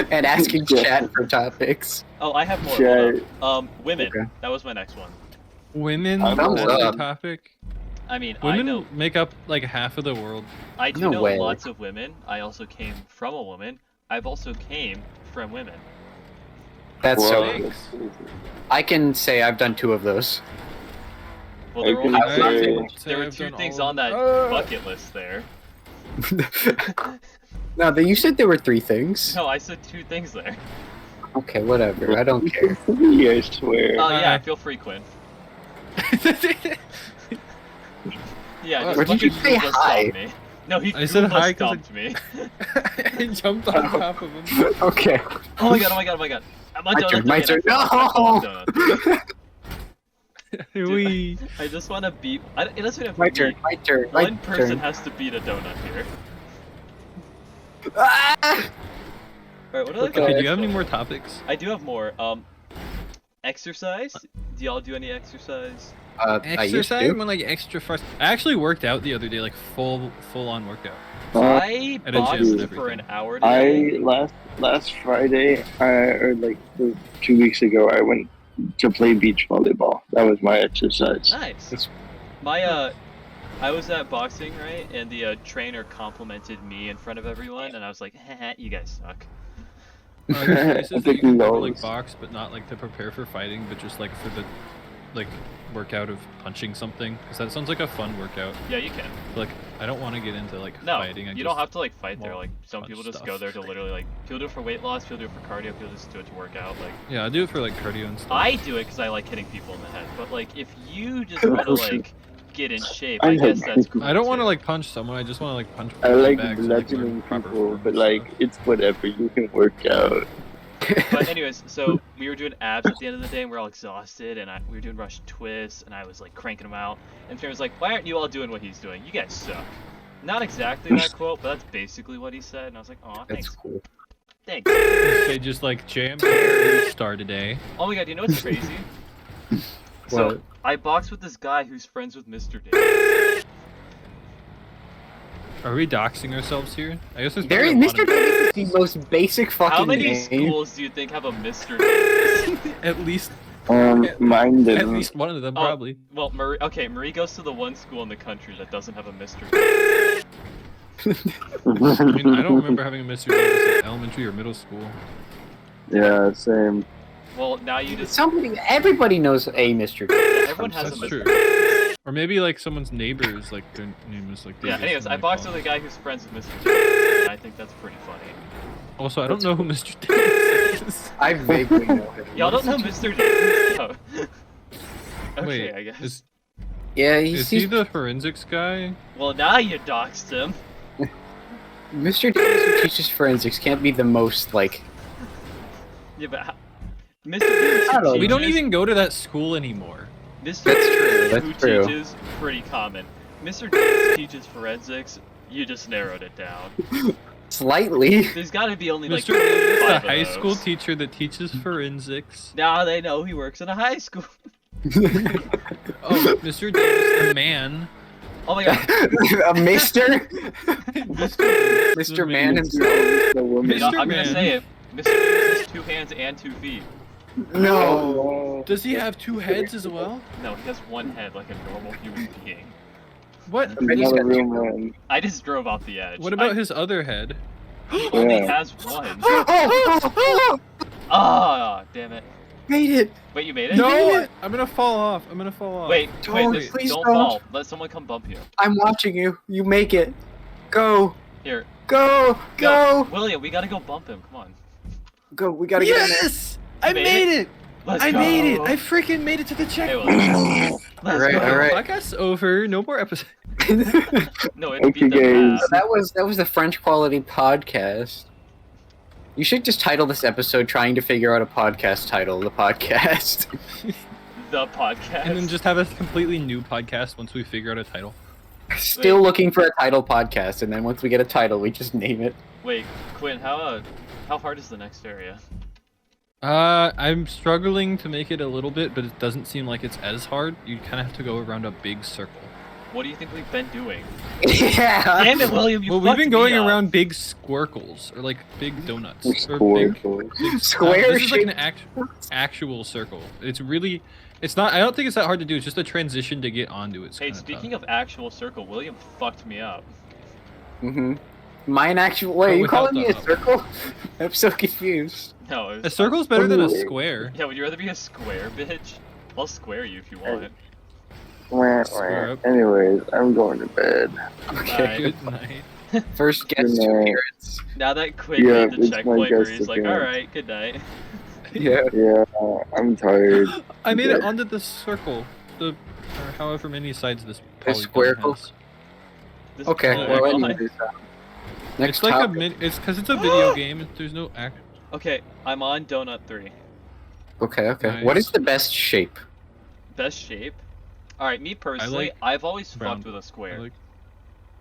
Speaker 2: And asking
Speaker 5: Yeah.
Speaker 2: chat for topics.
Speaker 3: Oh, I have more.
Speaker 5: Chat.
Speaker 3: Hold on. Women.
Speaker 2: Okay.
Speaker 3: That was my next one.
Speaker 1: Women.
Speaker 5: Thumbs
Speaker 1: That's the
Speaker 2: up.
Speaker 1: topic.
Speaker 3: I mean, I
Speaker 1: Women
Speaker 3: know
Speaker 1: make up like half of the world.
Speaker 3: I do
Speaker 2: No
Speaker 3: know
Speaker 2: way.
Speaker 3: lots of women. I also came from a woman. I've also came from women.
Speaker 2: That's
Speaker 5: Whoa,
Speaker 2: so.
Speaker 1: Thanks.
Speaker 5: that's crazy.
Speaker 2: I can say I've done 2 of those.
Speaker 3: Well,
Speaker 5: I
Speaker 3: there were
Speaker 5: can
Speaker 3: only
Speaker 5: say-
Speaker 3: there were
Speaker 1: I've
Speaker 3: 2
Speaker 1: done
Speaker 3: things
Speaker 1: all
Speaker 3: on
Speaker 1: of
Speaker 3: that
Speaker 1: them.
Speaker 3: bucket list there.
Speaker 2: No, you said there were 3 things.
Speaker 3: No, I said 2 things there.
Speaker 2: Okay, whatever. I don't care.
Speaker 5: Yeah, I swear.
Speaker 3: Oh yeah,
Speaker 1: Hi.
Speaker 3: feel free, Quinn. Yeah, just
Speaker 2: Where did you
Speaker 3: fucking
Speaker 2: say
Speaker 3: Goomba
Speaker 2: hi?
Speaker 3: stomped me. No, he
Speaker 1: I said
Speaker 3: Goomba
Speaker 1: hi 'cause
Speaker 3: stomped me.
Speaker 1: I jumped on top of him.
Speaker 2: Okay.
Speaker 3: Oh my god, oh my god, oh my god. I'm on
Speaker 2: My
Speaker 3: donut
Speaker 2: turn, my
Speaker 3: again,
Speaker 2: turn.
Speaker 3: I fell off donut.
Speaker 1: We.
Speaker 3: I just want to beat. It doesn't even have to
Speaker 2: My
Speaker 3: be
Speaker 2: turn. My turn. My
Speaker 3: One person
Speaker 2: turn.
Speaker 3: has to beat a donut here.
Speaker 2: Ah!
Speaker 3: Alright, what other
Speaker 2: Okay,
Speaker 1: Okay, do
Speaker 3: topics
Speaker 1: you have any
Speaker 3: though?
Speaker 1: more topics?
Speaker 3: I do have more. Exercise? Do y'all do any exercise?
Speaker 2: I used
Speaker 1: Exercise
Speaker 2: to.
Speaker 1: when like extra fast. I actually worked out the other day, like full on workout.
Speaker 3: I
Speaker 1: At a gym
Speaker 3: boxed
Speaker 1: and
Speaker 3: for an
Speaker 1: everything.
Speaker 3: hour today.
Speaker 5: Last Friday, or like 2 weeks ago, I went to play beach volleyball. That was my exercise.
Speaker 3: Nice.
Speaker 2: It's-
Speaker 3: My I was at boxing, right? And the trainer complimented me in front of everyone, and I was like, "Heh, you guys suck."
Speaker 1: Are there places
Speaker 5: I
Speaker 1: that
Speaker 5: think
Speaker 1: you can go to,
Speaker 5: those-
Speaker 1: like box, but not like to prepare for fighting, but just like for the like workout of punching something? Because that sounds like a fun workout.
Speaker 3: Yeah, you can.
Speaker 1: Like I don't want to get into like
Speaker 3: No,
Speaker 1: fighting.
Speaker 3: you don't have to like fight there.
Speaker 1: well,
Speaker 3: Like some
Speaker 1: punch
Speaker 3: people just
Speaker 1: stuff.
Speaker 3: go there to literally like people do it for weight loss, people do it for cardio, people just do it to work out. Like
Speaker 1: Yeah, I do it for like cardio and stuff.
Speaker 3: I do it because I like hitting people in the head. But like if you just want to like get in shape.
Speaker 5: I
Speaker 3: I guess
Speaker 5: like-
Speaker 3: that's cool.
Speaker 1: I don't want to
Speaker 3: too.
Speaker 1: like punch someone. I just want to like punch.
Speaker 5: I like
Speaker 1: bags and,
Speaker 5: bludgeoning
Speaker 1: learn proper
Speaker 5: people,
Speaker 1: form
Speaker 5: but
Speaker 1: and
Speaker 5: like
Speaker 1: stuff.
Speaker 5: it's whatever. You can work out.
Speaker 3: But anyways, so we were doing abs at the end of the day, and we are all exhausted, and we were doing Russian twists, and I was like cranking them out. And Finn was like, "Why aren't you all doing what he's doing? You guys suck." Not exactly that quote, but that's basically what he said, and I was like, "Aw,
Speaker 2: That's
Speaker 3: thanks,
Speaker 2: cool.
Speaker 3: thanks."
Speaker 1: They just like jammed the star today.
Speaker 3: Oh my god, you know what's crazy? So
Speaker 2: What?
Speaker 3: I boxed with this guy who's friends with Mr. Davis.
Speaker 1: Are we doxing ourselves here? I guess there's
Speaker 2: There,
Speaker 1: probably a lot
Speaker 2: Mr.
Speaker 1: of-
Speaker 2: Davis is the most basic fucking
Speaker 3: How many
Speaker 2: name.
Speaker 3: schools do you think have a Mr. Davis?
Speaker 1: At least
Speaker 5: Mine
Speaker 1: at
Speaker 5: didn't.
Speaker 1: least one of them
Speaker 3: Oh.
Speaker 1: probably.
Speaker 3: Well, Marie goes to the one school in the country that doesn't have a Mr. Davis.
Speaker 1: I mean, I don't remember having a Mr. Davis in elementary or middle school.
Speaker 5: Yeah, same.
Speaker 3: Well, now you just
Speaker 2: Everybody knows a Mr. Davis.
Speaker 3: everyone has a
Speaker 1: That's
Speaker 3: Mr.
Speaker 1: true.
Speaker 3: Davis.
Speaker 1: Or maybe like someone's neighbors, like their name is like.
Speaker 3: Yeah.
Speaker 1: Davis,
Speaker 3: Anyways,
Speaker 1: and
Speaker 3: I
Speaker 1: they
Speaker 3: boxed
Speaker 1: call
Speaker 3: with a
Speaker 1: them-
Speaker 3: guy who's friends with Mr. Davis, and I think that's pretty funny.
Speaker 1: Also, I don't know who Mr. Davis is.
Speaker 2: I vaguely know him.
Speaker 3: Y'all don't know Mr. Davis? No. Okay,
Speaker 1: Wait,
Speaker 3: I guess.
Speaker 2: Yeah,
Speaker 1: is he the forensics guy?
Speaker 3: Well, now you doxed him.
Speaker 2: Mr. Davis who teaches forensics can't be the most like.
Speaker 3: Yeah, but Mr. Davis
Speaker 2: I don't know.
Speaker 3: who
Speaker 1: We don't
Speaker 3: teaches-
Speaker 1: even go to that school anymore.
Speaker 3: Mr.
Speaker 2: That's
Speaker 3: Davis
Speaker 2: true, that's
Speaker 3: who
Speaker 2: true.
Speaker 3: teaches pretty common. Mr. Davis teaches forensics. You just narrowed it down.
Speaker 2: Slightly.
Speaker 3: There's got to be only like
Speaker 1: Mr. Davis is a
Speaker 3: 5 of
Speaker 1: high
Speaker 3: those.
Speaker 1: school teacher that teaches forensics.
Speaker 3: Now they know he works in a high school.
Speaker 1: Oh, Mr. Davis, the man.
Speaker 3: Oh my god.
Speaker 2: A Mister?
Speaker 1: Mr. Davis,
Speaker 2: Mr.
Speaker 1: the
Speaker 2: Man himself?
Speaker 5: The woman.
Speaker 3: No,
Speaker 1: Mr.
Speaker 3: I'm gonna
Speaker 1: Man.
Speaker 3: say it. Mr. Davis has 2 hands and 2 feet.
Speaker 2: No.
Speaker 1: Does he have 2 heads as well?
Speaker 3: No, he has 1 head like a normal human being.
Speaker 1: What?
Speaker 2: He's
Speaker 5: Another
Speaker 2: got
Speaker 5: real man.
Speaker 3: I just drove off the edge.
Speaker 1: What about his other head?
Speaker 3: He only
Speaker 5: Yeah.
Speaker 3: has 1.
Speaker 2: Oh,
Speaker 3: Ah, damn it.
Speaker 2: made it.
Speaker 3: Wait, you made it?
Speaker 1: No! I'm gonna fall off. I'm gonna fall off.
Speaker 3: Wait,
Speaker 2: Don't,
Speaker 3: wait,
Speaker 2: please
Speaker 3: don't
Speaker 2: don't.
Speaker 3: fall. Let someone come bump you.
Speaker 2: I'm watching you. You make it. Go.
Speaker 3: Here,
Speaker 2: Go. Go.
Speaker 3: William, we gotta go bump him. Come on.
Speaker 2: Go. We gotta get in there.
Speaker 1: Yes! I
Speaker 3: made
Speaker 1: made
Speaker 3: it?
Speaker 1: it!
Speaker 3: Let's
Speaker 1: I
Speaker 3: go.
Speaker 1: made it! I freaking made it to the
Speaker 3: Hey,
Speaker 1: checkpoint!
Speaker 3: William. Let's
Speaker 2: Alright,
Speaker 3: go.
Speaker 2: alright.
Speaker 1: Podcast's over. No more episodes.
Speaker 3: No, it
Speaker 5: Okay,
Speaker 3: beat the
Speaker 5: guys.
Speaker 3: path.
Speaker 2: that was the French quality podcast. You should just title this episode "Trying to Figure Out a Podcast Title." The podcast.
Speaker 3: The podcast.
Speaker 1: And then just have a completely new podcast once we figure out a title.
Speaker 2: Still looking for a title podcast, and then once we get a title, we just name it.
Speaker 3: Wait, Quinn, how hard is the next area?
Speaker 1: I'm struggling to make it a little bit, but it doesn't seem like it's as hard. You kind of have to go around a big circle.
Speaker 3: What do you think we've been doing?
Speaker 2: Yeah.
Speaker 3: Damn it, William, you
Speaker 1: Well, we've
Speaker 3: fucked
Speaker 1: been
Speaker 3: me
Speaker 1: going
Speaker 3: up.
Speaker 1: around big squircles, or like big donuts. Or big,
Speaker 5: Squircle.
Speaker 2: Square
Speaker 1: this is like
Speaker 2: shape.
Speaker 1: an actual circle. It's really, it's not. I don't think it's that hard to do. It's just a transition to get onto it.
Speaker 3: Hey, speaking of actual circle, William fucked me up.
Speaker 2: Mm-hmm. Mine actual. Wait,
Speaker 1: But
Speaker 2: you
Speaker 1: without
Speaker 2: calling me a
Speaker 1: the-
Speaker 2: circle? I'm so confused.
Speaker 3: No, it
Speaker 1: a
Speaker 3: was...
Speaker 1: circle is better than a
Speaker 5: Oh.
Speaker 1: square.
Speaker 3: Yeah, would you rather be a square, bitch? I'll square you if you want.
Speaker 1: Square up.
Speaker 5: Anyways, I'm going to bed.
Speaker 2: Okay.
Speaker 1: Good night.
Speaker 2: First guest
Speaker 5: Good night.
Speaker 2: appearance.
Speaker 3: Now that Quinn
Speaker 5: Yeah,
Speaker 3: made the
Speaker 5: it's my
Speaker 3: checkpoint where
Speaker 5: guess
Speaker 3: he's like,
Speaker 5: again.
Speaker 3: alright, good night.
Speaker 2: Yeah.
Speaker 5: Yeah, I'm tired.
Speaker 1: I made it onto the circle. The, or however many sides this polygon
Speaker 2: squircle?
Speaker 1: has.
Speaker 3: This
Speaker 2: Okay.
Speaker 3: is
Speaker 2: Well,
Speaker 3: cool.
Speaker 2: anyways, next
Speaker 1: It's like
Speaker 2: topic.
Speaker 1: it's because it's a video game. There's no act.
Speaker 3: Okay, I'm on Donut 3.
Speaker 2: Okay. Okay.
Speaker 1: Nice.
Speaker 2: What is the best shape?
Speaker 3: Best shape? Alright, me personally,
Speaker 1: like
Speaker 3: I've always
Speaker 1: round.
Speaker 3: fucked with a square.
Speaker 1: I like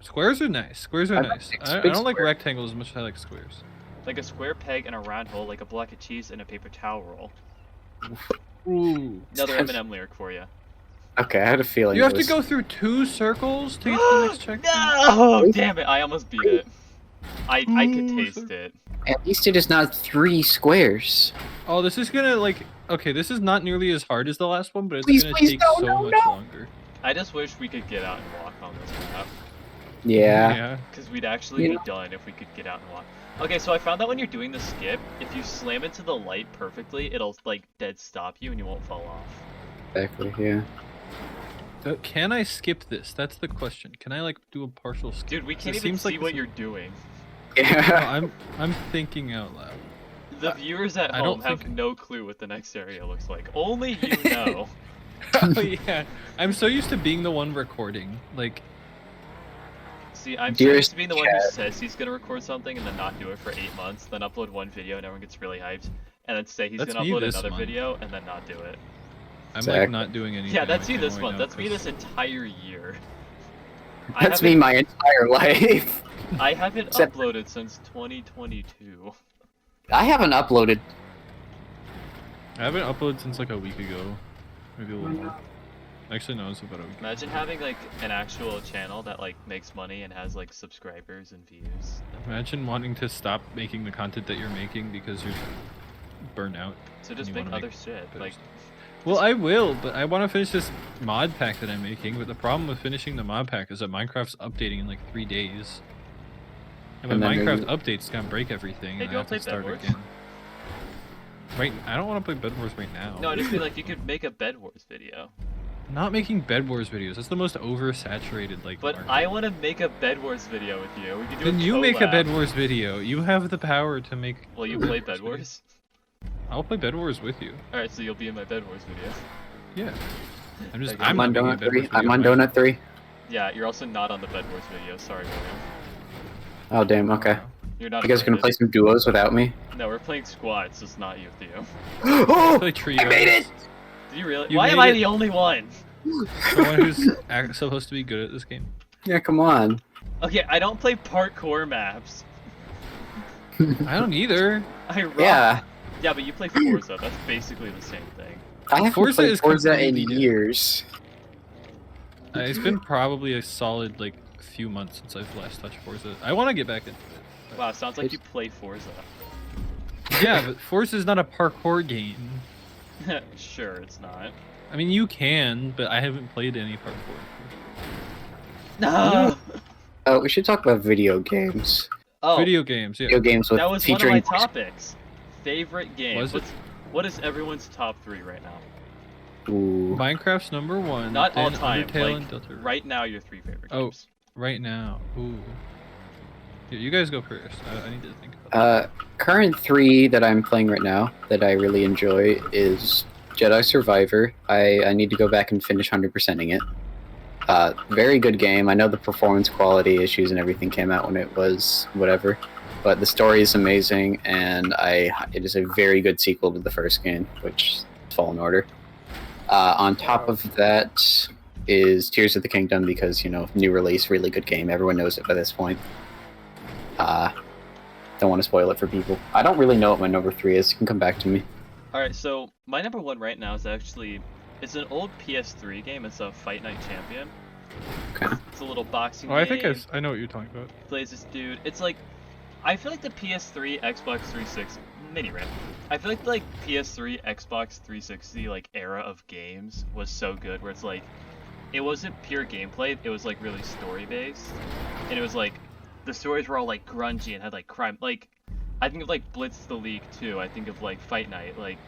Speaker 1: squares are nice. Squares are
Speaker 2: I like
Speaker 1: nice.
Speaker 2: big-
Speaker 1: I
Speaker 2: big
Speaker 1: don't like
Speaker 2: square.
Speaker 1: rectangles as much as I like squares.
Speaker 3: Like a square peg and a round hole, like a block of cheese and a paper towel roll.
Speaker 1: Ooh.
Speaker 3: Another Eminem lyric for you.
Speaker 2: Okay, I had a feeling.
Speaker 1: You have
Speaker 2: it
Speaker 1: to
Speaker 2: was-
Speaker 1: go through 2 circles to get to the next checkpoint.
Speaker 3: No! Damn it, I almost beat it. I could
Speaker 1: Ooh,
Speaker 3: taste it.
Speaker 2: At least it is not 3 squares.
Speaker 1: Oh, this is gonna like. Okay, this is not nearly as hard as the last one, but it's
Speaker 2: Please,
Speaker 1: gonna
Speaker 2: please,
Speaker 1: take
Speaker 2: no,
Speaker 1: so
Speaker 2: no,
Speaker 1: much
Speaker 2: no.
Speaker 1: longer.
Speaker 3: I just wish we could get out and walk on this map.
Speaker 2: Yeah.
Speaker 3: Because we'd actually
Speaker 2: You
Speaker 3: be
Speaker 2: know-
Speaker 3: done if we could get out and walk. Okay, so I found that when you're doing the skip, if you slam into the light perfectly, it'll like dead stop you and you won't fall off.
Speaker 2: Exactly. Yeah.
Speaker 1: Can I skip this? That's the question. Can I like do a partial skip?
Speaker 3: Dude, we can't
Speaker 1: It
Speaker 3: even
Speaker 1: seems
Speaker 3: see
Speaker 1: like
Speaker 3: what
Speaker 1: this-
Speaker 3: you're doing.
Speaker 1: No,
Speaker 2: Yeah.
Speaker 1: I'm thinking out loud.
Speaker 3: The viewers at
Speaker 1: I don't
Speaker 3: home have
Speaker 1: think-
Speaker 3: no clue what the next area looks like. Only you know.
Speaker 1: Oh yeah, I'm so used to being the one recording. Like,
Speaker 3: See, I'm so
Speaker 2: Dearest
Speaker 3: used to being the one who
Speaker 2: chat.
Speaker 3: says he's gonna record something and then not do it for 8 months, then upload one video and everyone gets really hyped, and then say he's
Speaker 1: That's
Speaker 3: gonna
Speaker 1: me
Speaker 3: upload
Speaker 1: this
Speaker 3: another
Speaker 1: month.
Speaker 3: video and then not do it.
Speaker 1: I'm
Speaker 2: Exactly.
Speaker 1: like not doing anything.
Speaker 3: Yeah, that's
Speaker 1: on
Speaker 3: you
Speaker 1: my
Speaker 3: this
Speaker 1: channel
Speaker 3: month.
Speaker 1: right
Speaker 3: That's
Speaker 1: now
Speaker 3: me
Speaker 1: 'cause-
Speaker 3: this entire year.
Speaker 2: That's me my entire life.
Speaker 3: I haven't
Speaker 2: Except-
Speaker 3: uploaded since 2022.
Speaker 2: I haven't uploaded.
Speaker 1: I haven't uploaded since like a week ago, maybe a little more. Actually, no, it's about a week.
Speaker 3: Imagine having like an actual channel that like makes money and has like subscribers and views.
Speaker 1: Imagine wanting to stop making the content that you're making because you're burnt out.
Speaker 3: So just
Speaker 1: You
Speaker 3: make
Speaker 1: wanna
Speaker 3: other
Speaker 1: make
Speaker 3: shit.
Speaker 1: better
Speaker 3: Like,
Speaker 1: stuff. Well, I will, but I want to finish this mod pack that I'm making. But the problem with finishing the mod pack is that Minecraft's updating in like 3 days. And when
Speaker 2: And then
Speaker 1: Minecraft
Speaker 2: there's-
Speaker 1: updates, it's gonna break everything,
Speaker 3: Hey,
Speaker 1: and
Speaker 3: do you
Speaker 1: I
Speaker 3: wanna
Speaker 1: have to
Speaker 3: play Bed
Speaker 1: start
Speaker 3: Wars?
Speaker 1: again. Right, I don't want to play Bed Wars right now.
Speaker 3: no, I just feel like you could make a Bed Wars video.
Speaker 1: I'm not making Bed Wars videos. That's the most oversaturated like.
Speaker 3: But
Speaker 1: market.
Speaker 3: I want to make a Bed Wars video with you. We could do
Speaker 1: Then
Speaker 3: a
Speaker 1: you make a
Speaker 3: collab.
Speaker 1: Bed Wars video. You have the power to make.
Speaker 3: Will you
Speaker 1: Bed
Speaker 3: play
Speaker 1: Wars
Speaker 3: Bed
Speaker 1: video.
Speaker 3: Wars?
Speaker 1: I'll play Bed Wars with you.
Speaker 3: Alright, so you'll be in my Bed Wars video.
Speaker 1: Yeah. I'm just.
Speaker 3: Okay.
Speaker 1: I'm
Speaker 2: I'm
Speaker 1: not
Speaker 2: on
Speaker 1: making a
Speaker 2: Donut
Speaker 1: Bed
Speaker 2: 3.
Speaker 1: Wars
Speaker 2: I'm
Speaker 1: video
Speaker 2: on
Speaker 1: of my-
Speaker 2: Donut 3.
Speaker 3: Yeah, you're also not on the Bed Wars video. Sorry, William.
Speaker 2: Oh, damn, okay.
Speaker 3: You're not.
Speaker 2: You guys gonna play
Speaker 3: invited.
Speaker 2: some duos without me?
Speaker 3: No, we're playing squads, just not you, Theo.
Speaker 2: Oh!
Speaker 1: Play trios.
Speaker 2: I made it!
Speaker 3: Did you really?
Speaker 1: You
Speaker 3: Why am
Speaker 1: made
Speaker 3: I
Speaker 1: it.
Speaker 3: the only one?
Speaker 1: Someone who's supposed to be good at this game.
Speaker 2: Yeah, come on.
Speaker 3: Okay, I don't play parkour maps.
Speaker 1: I don't either.
Speaker 3: I rock.
Speaker 2: Yeah,
Speaker 3: Yeah, but you play Forza. That's basically the same thing.
Speaker 2: I haven't
Speaker 1: Forza
Speaker 2: played
Speaker 1: is
Speaker 2: Forza in
Speaker 1: completely different.
Speaker 2: years.
Speaker 1: It's been probably a solid like few months since I've last touched Forza. I want to get back into it.
Speaker 3: Wow, sounds like you play Forza.
Speaker 1: Yeah, but Forza is not a parkour game.
Speaker 3: Sure, it's not.
Speaker 1: I mean, you can, but I haven't played any parkour.
Speaker 3: No.
Speaker 2: We should talk about video games.
Speaker 3: Oh,
Speaker 1: Video games, yeah.
Speaker 2: Video games with
Speaker 3: that was one of
Speaker 2: featuring
Speaker 3: my topics. Favorite game.
Speaker 1: Was it?
Speaker 3: What is everyone's top 3 right now?
Speaker 2: Ooh.
Speaker 1: Minecraft's number 1.
Speaker 3: Not all
Speaker 1: then
Speaker 3: time.
Speaker 1: Undertale
Speaker 3: Like,
Speaker 1: and Delta.
Speaker 3: right now, your 3 favorite
Speaker 1: Oh.
Speaker 3: games.
Speaker 1: Right now. Ooh. Here, you guys go first. I need to think about that.
Speaker 2: Current 3 that I'm playing right now that I really enjoy is Jedi Survivor. I need to go back and finish 100%ing it. Very good game. I know the performance quality issues and everything came out when it was whatever, but the story is amazing, and it is a very good sequel to the first game, which is Fallen Order. On top of that is Tears of the Kingdom, because, you know, new release, really good game. Everyone knows it by this point. Don't want to spoil it for people. I don't really know what my number 3 is. You can come back to me.
Speaker 3: Alright, so my number 1 right now is actually... It's an old PS3 game. It's a Fight Night Champion.
Speaker 2: Okay.
Speaker 3: It's a little boxing
Speaker 1: Oh, I
Speaker 3: game.
Speaker 1: think I know what you're talking about.
Speaker 3: Plays this dude. It's like... I feel like the PS3, Xbox 360... Mini rant. I feel like PS3, Xbox 360 like era of games was so good where it's like... It wasn't pure gameplay. It was like really story-based. And it was like... The stories were all like grungy and had like crime. Like... I think of like Blitz the League too. I think of like Fight Night. Like...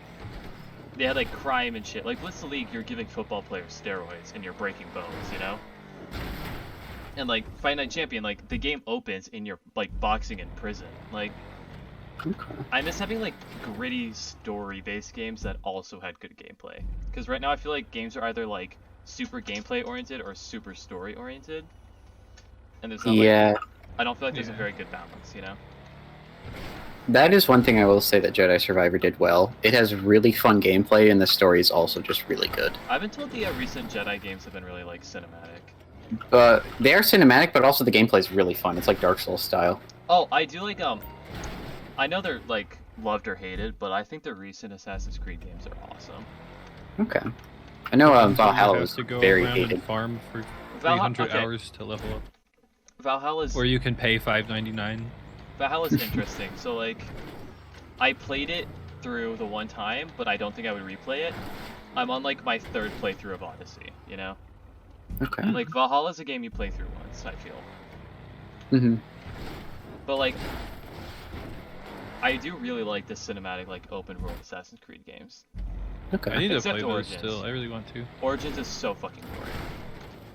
Speaker 3: They had like crime and shit. Like Blitz the League, you're giving football players steroids and you're breaking bones, you know? And like Fight Night Champion, like the game opens and you're like boxing in prison. Like
Speaker 2: Okay.
Speaker 3: I miss having like gritty story-based games that also had good gameplay. Because right now I feel like games are either like super gameplay oriented or super story oriented. And there's not
Speaker 2: Yeah,
Speaker 3: like I don't feel like there's a
Speaker 1: Yeah.
Speaker 3: very good balance, you know?
Speaker 2: that is one thing I will say that Jedi Survivor did well. It has really fun gameplay, and the story is also just really good.
Speaker 3: I've been told the recent Jedi games have been really like cinematic.
Speaker 2: They are cinematic, but also the gameplay is really fun. It's like Dark Souls style.
Speaker 3: Oh, I do like I know they're like loved or hated, but I think the recent Assassin's Creed games are awesome.
Speaker 2: Okay. I know
Speaker 1: So you
Speaker 2: Valhalla
Speaker 1: have
Speaker 2: was
Speaker 1: to go
Speaker 2: very
Speaker 1: around
Speaker 2: hated.
Speaker 1: and farm for
Speaker 3: Valhalla,
Speaker 1: 300
Speaker 3: okay.
Speaker 1: hours to level up,
Speaker 3: Valhalla's
Speaker 1: or you can pay $5.99.
Speaker 3: Valhalla's interesting. So like, I played it through the one time, but I don't think I would replay it. I'm on like my 3rd playthrough of Odyssey, you know?
Speaker 2: Okay.
Speaker 3: Like Valhalla's a game you play through once, I feel.
Speaker 2: hmm
Speaker 3: But like, I do really like the cinematic like open world Assassin's Creed games.
Speaker 1: I
Speaker 2: Okay.
Speaker 1: need to
Speaker 3: Except
Speaker 1: play those
Speaker 3: Origins.
Speaker 1: still. I really want to.
Speaker 3: Origins is so fucking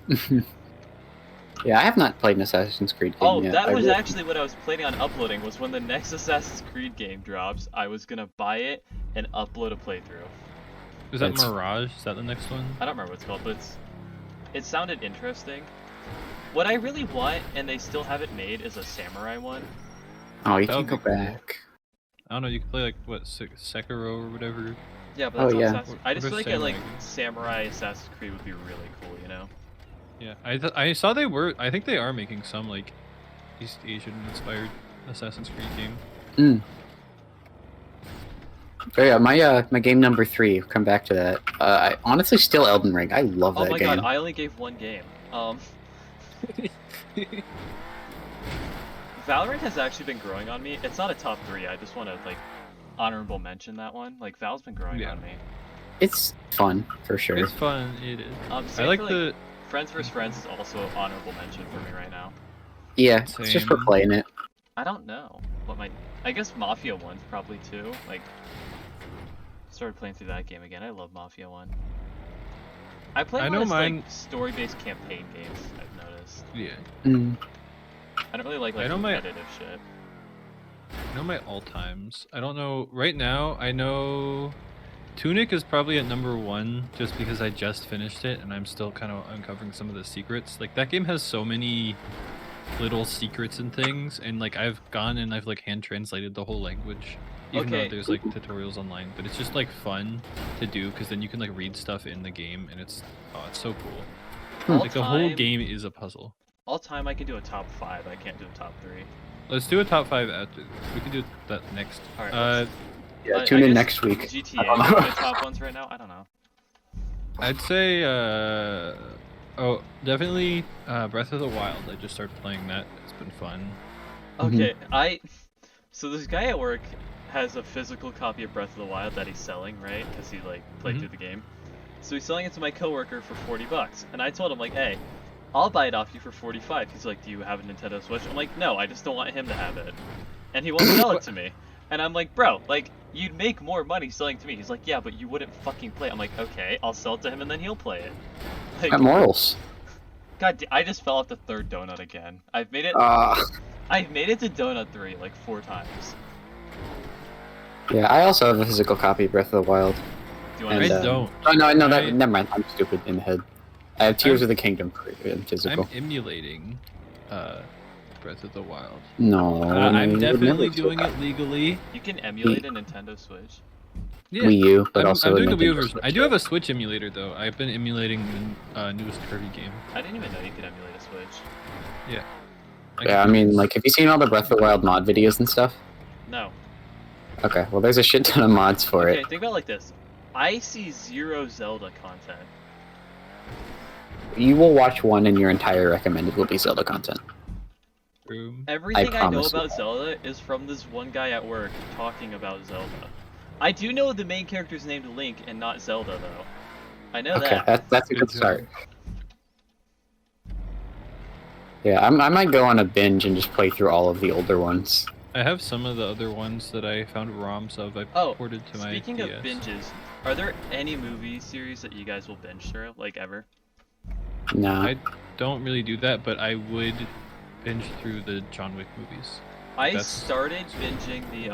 Speaker 3: boring.
Speaker 2: Yeah, I have not played an Assassin's Creed game
Speaker 3: Oh,
Speaker 2: yet.
Speaker 3: that
Speaker 2: I
Speaker 3: was
Speaker 2: will-
Speaker 3: actually what I was planning on uploading, was when the next Assassin's Creed game drops, I was gonna buy it and upload a playthrough.
Speaker 1: Is that
Speaker 2: That's-
Speaker 1: Mirage? Is that the next one?
Speaker 3: I don't remember what it's called, but it sounded interesting. What I really want, and they still haven't made, is a samurai one.
Speaker 2: Oh, you
Speaker 1: That
Speaker 2: can
Speaker 1: would
Speaker 2: go
Speaker 1: be cool.
Speaker 2: back.
Speaker 1: I don't know. You could play like what Sekiro or whatever.
Speaker 3: Yeah, but
Speaker 2: Oh,
Speaker 3: that's not
Speaker 2: yeah.
Speaker 3: Assassin's. I just
Speaker 1: What
Speaker 3: feel like
Speaker 1: about
Speaker 3: a like
Speaker 1: samurai?
Speaker 3: samurai Assassin's Creed would be really cool, you know?
Speaker 1: Yeah, I saw they were. I think they are making some like East Asian inspired Assassin's Creed game.
Speaker 2: But yeah, my game number 3. Come back to that. I honestly still Elden Ring. I love
Speaker 3: Oh
Speaker 2: that
Speaker 3: my
Speaker 2: game.
Speaker 3: god, I only gave one game. Valorant has actually been growing on me. It's not a top 3. I just want to like honorable mention that one. Like Val's been growing
Speaker 1: Yeah.
Speaker 3: on me.
Speaker 2: It's fun for sure.
Speaker 1: It's fun. It is. I
Speaker 3: Same
Speaker 1: like
Speaker 3: for,
Speaker 1: the.
Speaker 3: Friends vs Friends is also an honorable mention for me right now.
Speaker 2: Yeah, it's just for
Speaker 1: Same.
Speaker 2: playing it.
Speaker 3: I don't know what my. I guess Mafia 1's probably too. Like, started playing through that game again. I love Mafia 1. I play
Speaker 1: I
Speaker 3: more
Speaker 1: know
Speaker 3: as,
Speaker 1: mine-
Speaker 3: like story-based campaign games. I've noticed.
Speaker 1: Yeah.
Speaker 2: Mm.
Speaker 3: I don't really like
Speaker 1: I know my-
Speaker 3: competitive shit.
Speaker 1: I know my all times. I don't know. Right now, I know Tunic is probably at number 1 just because I just finished it and I'm still kind of uncovering some of the secrets. Like that game has so many little secrets and things, and like I've gone and I've like hand translated the whole language, even
Speaker 3: Okay.
Speaker 1: though there's like tutorials online. But it's just like fun to do because then you can like read stuff in the game, and it's so cool. Like the whole
Speaker 3: All-time-
Speaker 1: game is a puzzle.
Speaker 3: All time, I can do a top 5. I can't do a top 3.
Speaker 1: Let's do a top 5 after. We can do that next.
Speaker 3: Alright,
Speaker 2: Yeah,
Speaker 3: I
Speaker 2: tune in
Speaker 3: guess
Speaker 2: next week.
Speaker 3: GTA are my top ones right now. I don't know.
Speaker 1: I'd say, oh, definitely Breath of the Wild. I just started playing that. It's been fun.
Speaker 3: Okay, so this guy at work has a physical copy of Breath of the Wild that he's selling, right? Because he like played
Speaker 1: Mhm.
Speaker 3: through the game. So he's selling it to my coworker for $40, and I told him like, hey, I'll buy it off you for 45. He's like, do you have a Nintendo Switch? I'm like, no, I just don't want him to have it, and he won't sell it to me. And I'm like, bro, like you'd make more money selling to me. He's like, yeah, but you wouldn't fucking play it. I'm like, okay, I'll sell it to him and then he'll play it. Like,
Speaker 2: Got morals.
Speaker 3: God, I just fell off the third donut again. I've made it to donut 3 like 4 times.
Speaker 2: Yeah, I also have a physical copy of Breath of the Wild.
Speaker 3: Do you want
Speaker 1: I
Speaker 3: to?
Speaker 2: And,
Speaker 1: don't.
Speaker 2: Oh no,
Speaker 1: I-
Speaker 2: never mind. I'm stupid in the head. I have Tears of the Kingdom in physical.
Speaker 1: I'm emulating Breath of the Wild.
Speaker 2: No,
Speaker 1: I'm
Speaker 2: I would
Speaker 1: definitely
Speaker 2: never do
Speaker 1: doing
Speaker 2: that.
Speaker 1: it legally.
Speaker 3: You can emulate a Nintendo Switch.
Speaker 1: Yeah.
Speaker 2: Wii U, but
Speaker 1: I'm,
Speaker 2: also
Speaker 1: I'm
Speaker 2: a
Speaker 1: doing the Wii U
Speaker 2: Nintendo
Speaker 1: version.
Speaker 2: Switch.
Speaker 1: I do have a Switch emulator though. I've been emulating the newest Kirby game.
Speaker 3: I didn't even know you could emulate a Switch.
Speaker 1: Yeah.
Speaker 2: Yeah, I mean, like, have you seen all the Breath of the Wild mod videos and stuff?
Speaker 3: No.
Speaker 2: Okay, well, there's a shit ton of mods for
Speaker 3: Okay,
Speaker 2: it.
Speaker 3: think about it like this. I see 0 Zelda content.
Speaker 2: You will watch one, and your entire recommended will be Zelda content.
Speaker 1: Room.
Speaker 3: Everything I know
Speaker 2: promise you.
Speaker 3: about Zelda is from this one guy at work talking about Zelda. I do know the main character's named Link and not Zelda, though. I know
Speaker 2: Okay,
Speaker 3: that.
Speaker 2: that's a
Speaker 1: Good
Speaker 2: good
Speaker 1: job.
Speaker 2: start. Yeah, I might go on a binge and just play through all of the older ones.
Speaker 1: I have some of the other ones that I found ROMs of. I
Speaker 3: Oh,
Speaker 1: ported to my
Speaker 3: speaking
Speaker 1: DS.
Speaker 3: of binges, are there any movie series that you guys will binge through, like ever?
Speaker 2: Nah.
Speaker 1: I don't really do that, but I would binge through the John Wick movies.
Speaker 3: I
Speaker 1: That's-
Speaker 3: started binging the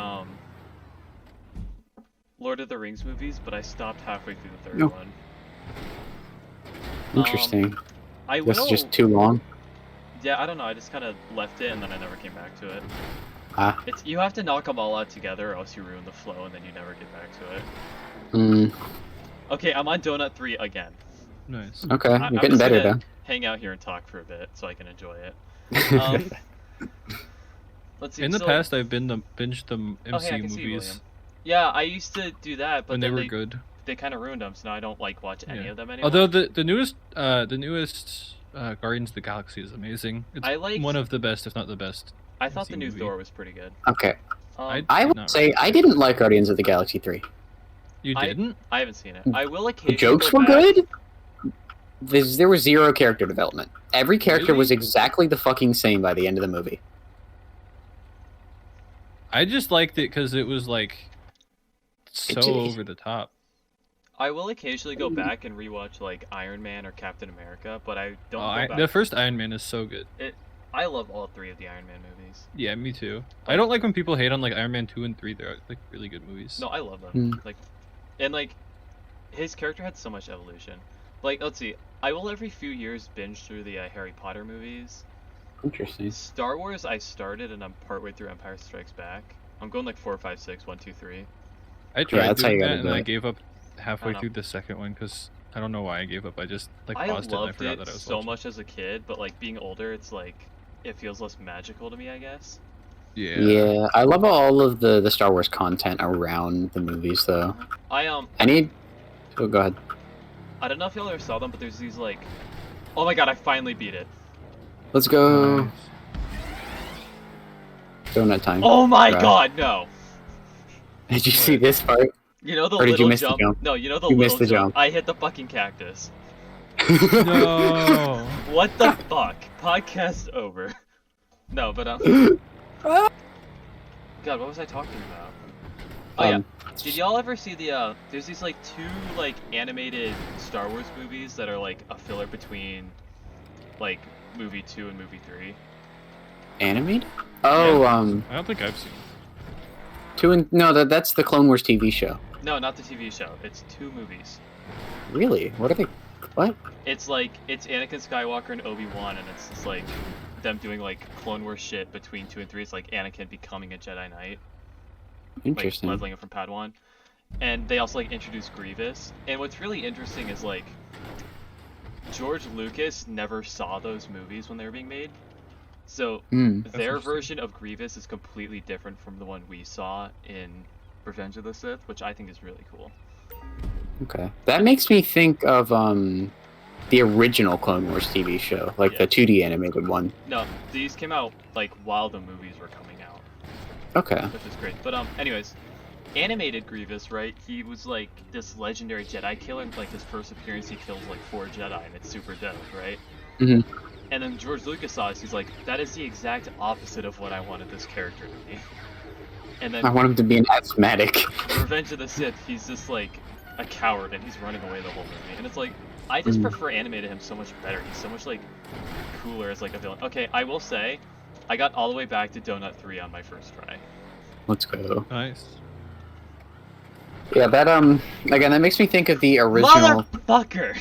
Speaker 3: Lord of the Rings movies, but I stopped halfway through the third
Speaker 2: No.
Speaker 3: one.
Speaker 2: Interesting.
Speaker 3: I
Speaker 2: This
Speaker 3: will.
Speaker 2: is just too long.
Speaker 3: Yeah, I don't know. I just kind of left it and then I never came back to it.
Speaker 2: Ah.
Speaker 3: It's you have to knock them all out together, or else you ruin the flow and then you never get back to it.
Speaker 2: Mm,
Speaker 3: Okay, I'm on Donut 3 again.
Speaker 1: Nice.
Speaker 2: okay,
Speaker 3: I'm
Speaker 2: you're getting
Speaker 3: just
Speaker 2: better,
Speaker 3: gonna
Speaker 2: though.
Speaker 3: Hang out here and talk for a bit so I can enjoy it. Um, let's see.
Speaker 1: In the
Speaker 3: so,
Speaker 1: past, I've been binged the
Speaker 3: oh, hey, I
Speaker 1: MCU
Speaker 3: can see you,
Speaker 1: movies
Speaker 3: William. Yeah, I used to do that, but
Speaker 1: when they
Speaker 3: then
Speaker 1: were good.
Speaker 3: they kind of ruined them, so now I don't like watch any
Speaker 1: Yeah.
Speaker 3: of them anymore.
Speaker 1: Although the newest Guardians of the Galaxy is amazing. It's
Speaker 3: I liked-
Speaker 1: one of the best, if not the best.
Speaker 3: I thought the
Speaker 1: MCU
Speaker 3: new
Speaker 1: movie.
Speaker 3: Thor was pretty good.
Speaker 2: Okay,
Speaker 3: Um,
Speaker 2: I would
Speaker 1: Not
Speaker 2: say I didn't like Guardians of the Galaxy 3.
Speaker 1: You
Speaker 3: I-
Speaker 1: didn't?
Speaker 3: I haven't seen it. I will
Speaker 2: The
Speaker 3: occasionally.
Speaker 2: jokes
Speaker 3: go
Speaker 2: were
Speaker 3: back-
Speaker 2: good. There was zero character development. Every character
Speaker 1: Really?
Speaker 2: was exactly the fucking same by the end of the movie.
Speaker 1: I just liked it because it was like so
Speaker 2: did-
Speaker 1: over the top.
Speaker 3: I will occasionally go back and rewatch like Iron Man or Captain America, but I don't. Go back.
Speaker 1: The first Iron Man is so good.
Speaker 3: I love all 3 of the Iron Man movies.
Speaker 1: Yeah, me too. I don't like when people hate on like Iron Man 2 and 3. They're like really good movies.
Speaker 3: No, I love them.
Speaker 2: Hmm.
Speaker 3: Like, and like, his character had so much evolution. Like, let's see, I will every few years binge through the Harry Potter movies.
Speaker 2: Interesting.
Speaker 3: Star Wars, I started and I'm partway through Empire Strikes Back. I'm going like 4, 5, 6, 1, 2, 3.
Speaker 1: I tried
Speaker 2: that's how
Speaker 1: doing
Speaker 2: you
Speaker 1: that
Speaker 2: gotta
Speaker 1: and
Speaker 2: do
Speaker 1: then I
Speaker 2: it.
Speaker 1: gave up halfway
Speaker 3: I don't
Speaker 1: through the second one because I don't know why I gave up. I just like
Speaker 3: I
Speaker 1: paused it and I
Speaker 3: loved
Speaker 1: forgot
Speaker 3: it
Speaker 1: that I was
Speaker 3: so
Speaker 1: watching.
Speaker 3: much as a kid, but like being older, it's like it feels less magical to me, I guess.
Speaker 2: Yeah, I love all of the Star Wars content around the movies, though.
Speaker 3: I
Speaker 2: I need. Oh, go ahead.
Speaker 3: I don't know if y'all ever saw them, but there's these like, oh my god, I finally beat it.
Speaker 2: Let's go.
Speaker 1: Nice.
Speaker 2: Donut time.
Speaker 3: Oh my
Speaker 2: Right.
Speaker 3: god, no.
Speaker 2: Did you see this part?
Speaker 3: You know the
Speaker 2: Or did you
Speaker 3: little
Speaker 2: miss the
Speaker 3: jump?
Speaker 2: jump?
Speaker 3: No, you know the
Speaker 2: You
Speaker 3: little
Speaker 2: missed the
Speaker 3: jump.
Speaker 2: jump.
Speaker 3: I hit the fucking cactus.
Speaker 1: No.
Speaker 3: What the fuck? Podcast over. No, but God, what was I talking about? Oh yeah. Did y'all ever see the there's these like 2 like animated Star Wars movies that are like a filler between like movie 2 and movie 3?
Speaker 2: Animated? Oh,
Speaker 1: Yeah. I don't think I've seen.
Speaker 2: no, that's the Clone Wars TV show.
Speaker 3: No, not the TV show. It's 2 movies.
Speaker 2: Really? What are they? What?
Speaker 3: It's like it's Anakin Skywalker and Obi-Wan, and it's just like them doing like Clone Wars shit between 2 and 3. It's like Anakin becoming a Jedi Knight, like
Speaker 2: Interesting.
Speaker 3: leveling up from Padawan. And they also like introduce Grievous. And what's really interesting is like George Lucas never saw those movies when they were being made. So their
Speaker 1: interesting.
Speaker 3: version of Grievous is completely different from the one we saw in Revenge of the Sith, which I think is really cool.
Speaker 2: Okay. That makes me think of the original Clone Wars TV show, like
Speaker 3: Yeah.
Speaker 2: the 2D animated one.
Speaker 3: No, these came out like while the movies were coming out,
Speaker 2: Okay.
Speaker 3: which is great. But anyways, animated Grievous, right? He was like this legendary Jedi killer. Like his first appearance, he kills like 4 Jedi, and it's super dope, right?
Speaker 2: Mhm.
Speaker 3: And then George Lucas saw this. He's like, that is the exact opposite of what I wanted this character to be. And then
Speaker 2: I want him to be an asthmatic.
Speaker 3: Revenge of the Sith, he's just like a coward and he's running away the whole movie. And it's like, I just prefer animated him so much better. He's so much like cooler as like a villain. Okay, I will say, I got all the way back to Donut 3 on my first try.
Speaker 2: Let's go.
Speaker 1: Nice.
Speaker 2: Yeah, that again, that makes me think of the original.
Speaker 3: Motherfucker!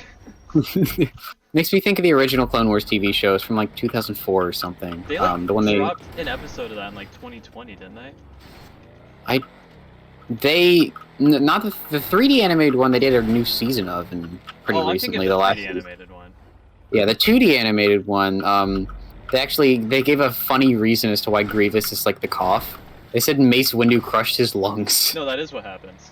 Speaker 2: Makes me think of the original Clone Wars TV shows from like 2004 or something.
Speaker 3: They like
Speaker 2: The one
Speaker 3: dropped an episode of that in like 2020, didn't they?
Speaker 2: not the 3D animated one. They did a new season of, and pretty
Speaker 3: I'm
Speaker 2: recently
Speaker 3: thinking
Speaker 2: the
Speaker 3: the
Speaker 2: last.
Speaker 3: 3D animated one.
Speaker 2: Yeah, the 2D animated one. They gave a funny reason as to why Grievous is like the cough. They said Mace Windu crushed his lungs.
Speaker 3: No, that is what happens.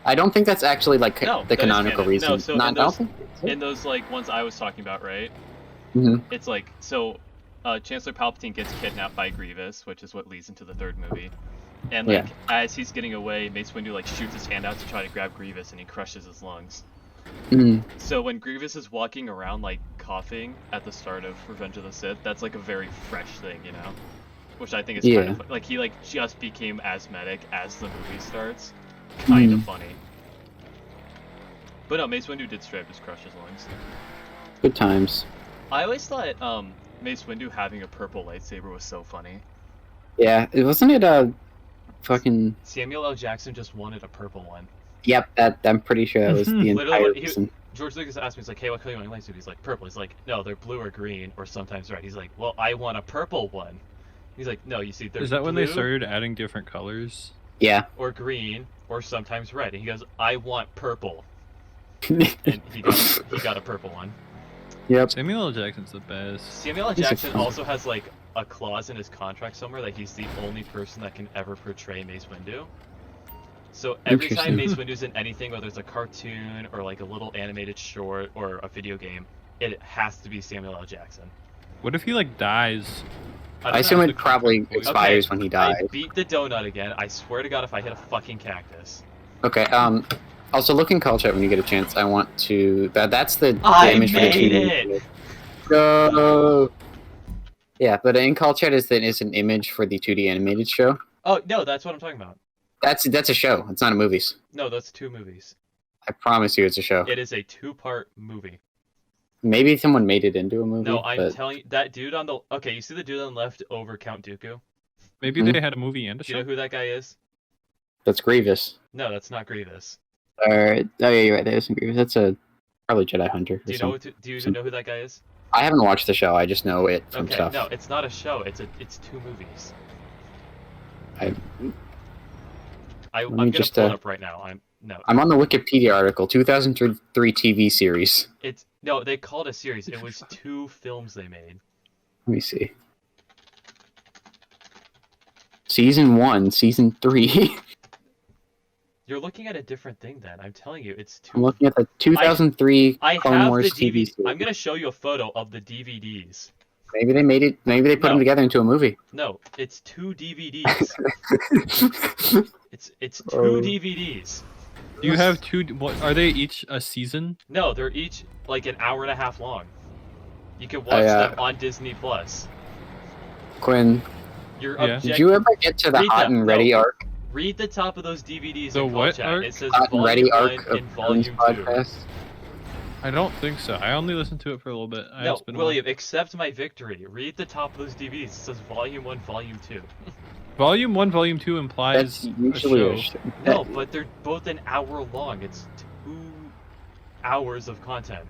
Speaker 2: I don't think that's actually like
Speaker 3: No,
Speaker 2: the
Speaker 3: that is
Speaker 2: canonical
Speaker 3: canon.
Speaker 2: reason.
Speaker 3: No, so
Speaker 2: Not,
Speaker 3: in those-
Speaker 2: I don't think so.
Speaker 3: In those like ones I was talking about, right?
Speaker 2: Mhm.
Speaker 3: It's like so Chancellor Palpatine gets kidnapped by Grievous, which is what leads into the 3rd movie. And like as he's getting away, Mace Windu like shoots his hand out to try to grab Grievous and he crushes his lungs.
Speaker 2: Mhm.
Speaker 3: So when Grievous is walking around like coughing at the start of Revenge of the Sith, that's like a very fresh thing, you know? Which I think is kind of like he like just became asthmatic as the movie starts. Kind of funny. But no, Mace Windu did straight up just crush his lungs.
Speaker 2: Good times.
Speaker 3: I always thought Mace Windu having a purple lightsaber was so funny.
Speaker 2: Yeah, wasn't it fucking?
Speaker 3: Samuel L. Jackson just wanted a purple one.
Speaker 2: Yep, I'm pretty sure that was the entire
Speaker 3: Literally,
Speaker 2: reason.
Speaker 3: George Lucas asked me, he's like, hey, what color do you want your lightsaber? He's like, purple. He's like, no, they're blue or green, or sometimes red. He's like, well, I want a purple one. He's like, no, you see, they're
Speaker 1: Is that when they
Speaker 3: blue
Speaker 1: started adding different colors?
Speaker 2: Yeah.
Speaker 3: or green, or sometimes red. And he goes, I want purple. And he got a purple one.
Speaker 2: Yep.
Speaker 1: Samuel L. Jackson's the best.
Speaker 3: Samuel L.
Speaker 2: He's a
Speaker 3: Jackson
Speaker 2: fool.
Speaker 3: also has, like, a clause in his contract somewhere that he's the only person that can ever portray Mace Windu. So every time
Speaker 2: Interesting.
Speaker 3: Mace Windu's in anything, whether it's a cartoon or like a little animated short or a video game, it has to be Samuel L. Jackson.
Speaker 1: What if he like dies?
Speaker 3: don't
Speaker 2: I assume
Speaker 3: know.
Speaker 2: it probably expires when he
Speaker 3: I
Speaker 2: dies.
Speaker 3: beat the donut again. I swear to God, if I hit a fucking cactus.
Speaker 2: Okay. Also, look in call chat when you get a chance. I want to. That's the
Speaker 3: I
Speaker 2: image for the
Speaker 3: made
Speaker 2: 2D.
Speaker 3: it!
Speaker 2: Go. Yeah, but in call chat is an image for the 2D animated show.
Speaker 3: Oh no, that's what I'm talking about.
Speaker 2: That's a show. It's not a movies.
Speaker 3: No, that's 2 movies.
Speaker 2: I promise you, it's a show.
Speaker 3: It is a 2-part movie.
Speaker 2: Maybe someone made it into a movie.
Speaker 3: No, I'm
Speaker 2: but...
Speaker 3: telling you, that dude on the okay, you see the dude on the left over Count Dooku?
Speaker 1: Maybe they had a movie and a
Speaker 3: Do you know
Speaker 1: show.
Speaker 3: who that guy is?
Speaker 2: That's Grievous.
Speaker 3: No, that's not Grievous.
Speaker 2: Oh yeah, you're right. There's some Grievous. That's a probably Jedi Hunter.
Speaker 3: Do
Speaker 2: Or
Speaker 3: you know?
Speaker 2: something.
Speaker 3: Do you even know who that guy is?
Speaker 2: I haven't watched the show. I just know it from
Speaker 3: Okay,
Speaker 2: stuff.
Speaker 3: no, it's not a show. It's 2 movies.
Speaker 2: I,
Speaker 3: I'm
Speaker 2: me
Speaker 3: gonna
Speaker 2: just,
Speaker 3: pull it up right now.
Speaker 2: I'm on the Wikipedia article. 2003 TV series.
Speaker 3: It's no, they called it a series. It was 2 films they made.
Speaker 2: Let me see. Season 1, Season 3.
Speaker 3: You're looking at a different thing then. I'm telling you, it's 2.
Speaker 2: I'm looking at the 2003
Speaker 3: I
Speaker 2: Clone
Speaker 3: have
Speaker 2: Wars
Speaker 3: the
Speaker 2: TV
Speaker 3: DVD.
Speaker 2: series.
Speaker 3: I'm gonna show you a photo of the DVDs.
Speaker 2: Maybe they made it. Maybe they put them together into a movie.
Speaker 3: No, it's 2 DVDs. It's 2 DVDs.
Speaker 1: Do you have 2? What are they each a season?
Speaker 3: No, they're each like an hour and a half long. You can watch them on Disney Plus.
Speaker 2: Quinn,
Speaker 3: You're
Speaker 1: Yeah.
Speaker 2: did you ever get to the
Speaker 3: Read
Speaker 2: Hot
Speaker 3: them.
Speaker 2: and Ready
Speaker 3: No.
Speaker 2: arc?
Speaker 3: Read the top of those DVDs
Speaker 1: The
Speaker 3: in
Speaker 1: what
Speaker 3: chat.
Speaker 1: arc?
Speaker 3: It says
Speaker 2: Hot and Ready
Speaker 3: Volume 1
Speaker 2: arc
Speaker 3: and
Speaker 2: of
Speaker 3: Volume
Speaker 2: Jones
Speaker 3: 2.
Speaker 2: podcast?
Speaker 1: I don't think so. I only listened to it for a little bit.
Speaker 3: No,
Speaker 1: It's been a
Speaker 3: William, accept my victory. Read the top of those DVDs. It says Volume 1, Volume 2.
Speaker 1: while. Volume 1, Volume 2 implies
Speaker 2: That's
Speaker 1: a
Speaker 2: usually
Speaker 1: show.
Speaker 3: No, but they're both an hour long. It's 2 hours of content.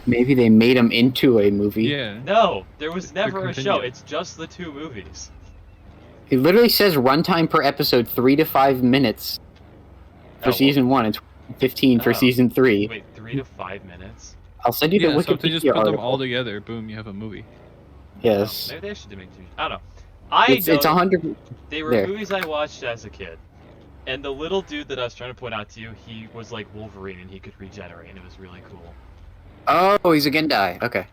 Speaker 2: Maybe they made them into a movie.
Speaker 1: Yeah.
Speaker 3: No, there was never a show.
Speaker 1: continued.
Speaker 3: It's just the 2 movies.
Speaker 2: It literally says runtime per episode 3 to 5 minutes for
Speaker 3: Oh,
Speaker 2: season 1 and 15 for
Speaker 3: Oh.
Speaker 2: season 3.
Speaker 3: Wait, 3 to 5 minutes?
Speaker 2: I'll send you the
Speaker 1: Yeah, so if they
Speaker 2: Wikipedia
Speaker 1: just put them
Speaker 2: article.
Speaker 1: all together, boom, you have a movie.
Speaker 2: Yes,
Speaker 3: Maybe they should make 2. I don't know.
Speaker 2: it's 100.
Speaker 3: They were
Speaker 2: there.
Speaker 3: movies I watched as a kid. And the little dude that I was trying to point out to you, he was like Wolverine and he could regenerate and it was really cool.
Speaker 2: Oh, he's a Gendai. Okay.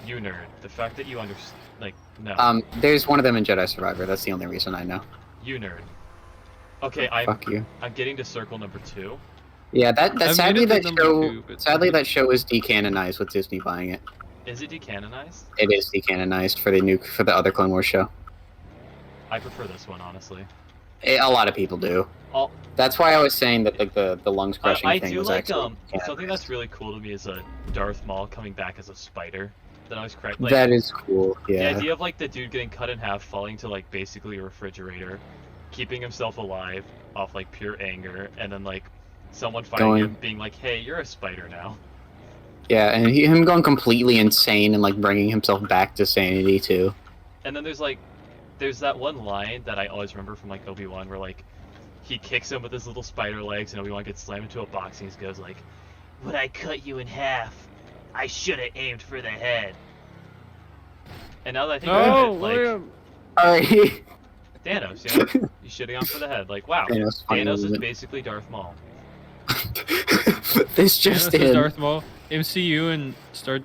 Speaker 3: You nerd. The fact that you understand, like, no.
Speaker 2: There's one of them in Jedi Survivor. That's the only reason I know.
Speaker 3: You nerd. Okay, I'm
Speaker 2: Fuck you.
Speaker 3: getting to circle number 2.
Speaker 2: Yeah, that
Speaker 1: I've
Speaker 2: sadly
Speaker 1: made it to
Speaker 2: that
Speaker 1: number
Speaker 2: show
Speaker 1: 2, but-
Speaker 2: sadly that show is decanonized with Disney buying it.
Speaker 3: Is it decanonized?
Speaker 2: It is decanonized for the other Clone Wars show.
Speaker 3: I prefer this one, honestly.
Speaker 2: A lot of people do.
Speaker 3: All,
Speaker 2: That's why I was saying that like the lungs crushing
Speaker 3: I
Speaker 2: thing
Speaker 3: do
Speaker 2: was
Speaker 3: like
Speaker 2: actually
Speaker 3: something
Speaker 2: canonized.
Speaker 3: that's really cool to me is a Darth Maul coming back as a spider. That I was correct. Like,
Speaker 2: That is cool.
Speaker 3: the
Speaker 2: Yeah.
Speaker 3: idea of like the dude getting cut in half, falling to like basically a refrigerator, keeping himself alive off like pure anger, and then like someone finding
Speaker 2: Going-
Speaker 3: him, being like, "Hey, you're a spider now."
Speaker 2: Yeah, and him going completely insane and like bringing himself back to sanity too.
Speaker 3: And then there's that one line that I always remember from like Obi-Wan where like he kicks him with his little spider legs and Obi-Wan gets slammed into a box and he goes like, "When I cut you in half, I should have aimed for the head." And now that I think about
Speaker 1: Oh,
Speaker 3: it, like
Speaker 1: William!
Speaker 3: Thanos,
Speaker 2: Alright.
Speaker 3: you know, you should have gone for the head. Like, wow,
Speaker 2: Thanos, funny
Speaker 3: Thanos is
Speaker 2: moment.
Speaker 3: basically Darth Maul.
Speaker 2: This just
Speaker 1: Thanos is
Speaker 2: in.
Speaker 1: Darth Maul. MCU and Star.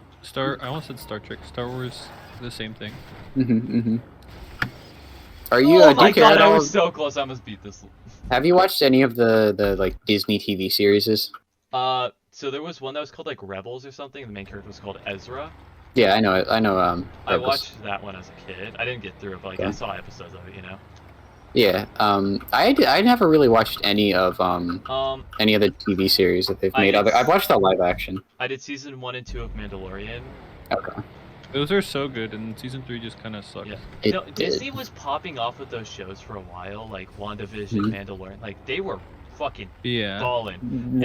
Speaker 1: I almost said Star Trek. Star Wars, the same thing.
Speaker 2: Are you?
Speaker 3: Oh
Speaker 2: do
Speaker 3: my
Speaker 2: you care
Speaker 3: god,
Speaker 2: at
Speaker 3: I
Speaker 2: all?
Speaker 3: was so close. I must beat this.
Speaker 2: Have you watched any of the like Disney TV series?
Speaker 3: So there was one that was called like Rebels or something. The main character was called Ezra.
Speaker 2: Yeah, I know it. I know.
Speaker 3: I
Speaker 2: Rebels.
Speaker 3: watched that one as a kid. I didn't get through it, but like I
Speaker 2: Okay.
Speaker 3: saw episodes of it, you know.
Speaker 2: Yeah. I never really watched any of any of the TV series that they've
Speaker 3: I
Speaker 2: made.
Speaker 3: did-
Speaker 2: I've watched the live action.
Speaker 3: I did season 1 and 2 of Mandalorian.
Speaker 2: Okay.
Speaker 1: Those are so good, and season 3 just kind of sucks.
Speaker 3: Yeah.
Speaker 2: It
Speaker 3: No,
Speaker 2: did.
Speaker 3: Disney was popping off with those shows for a while, like WandaVision,
Speaker 2: Mhm.
Speaker 3: Mandalorian. Like they were fucking
Speaker 1: Yeah.
Speaker 3: balling.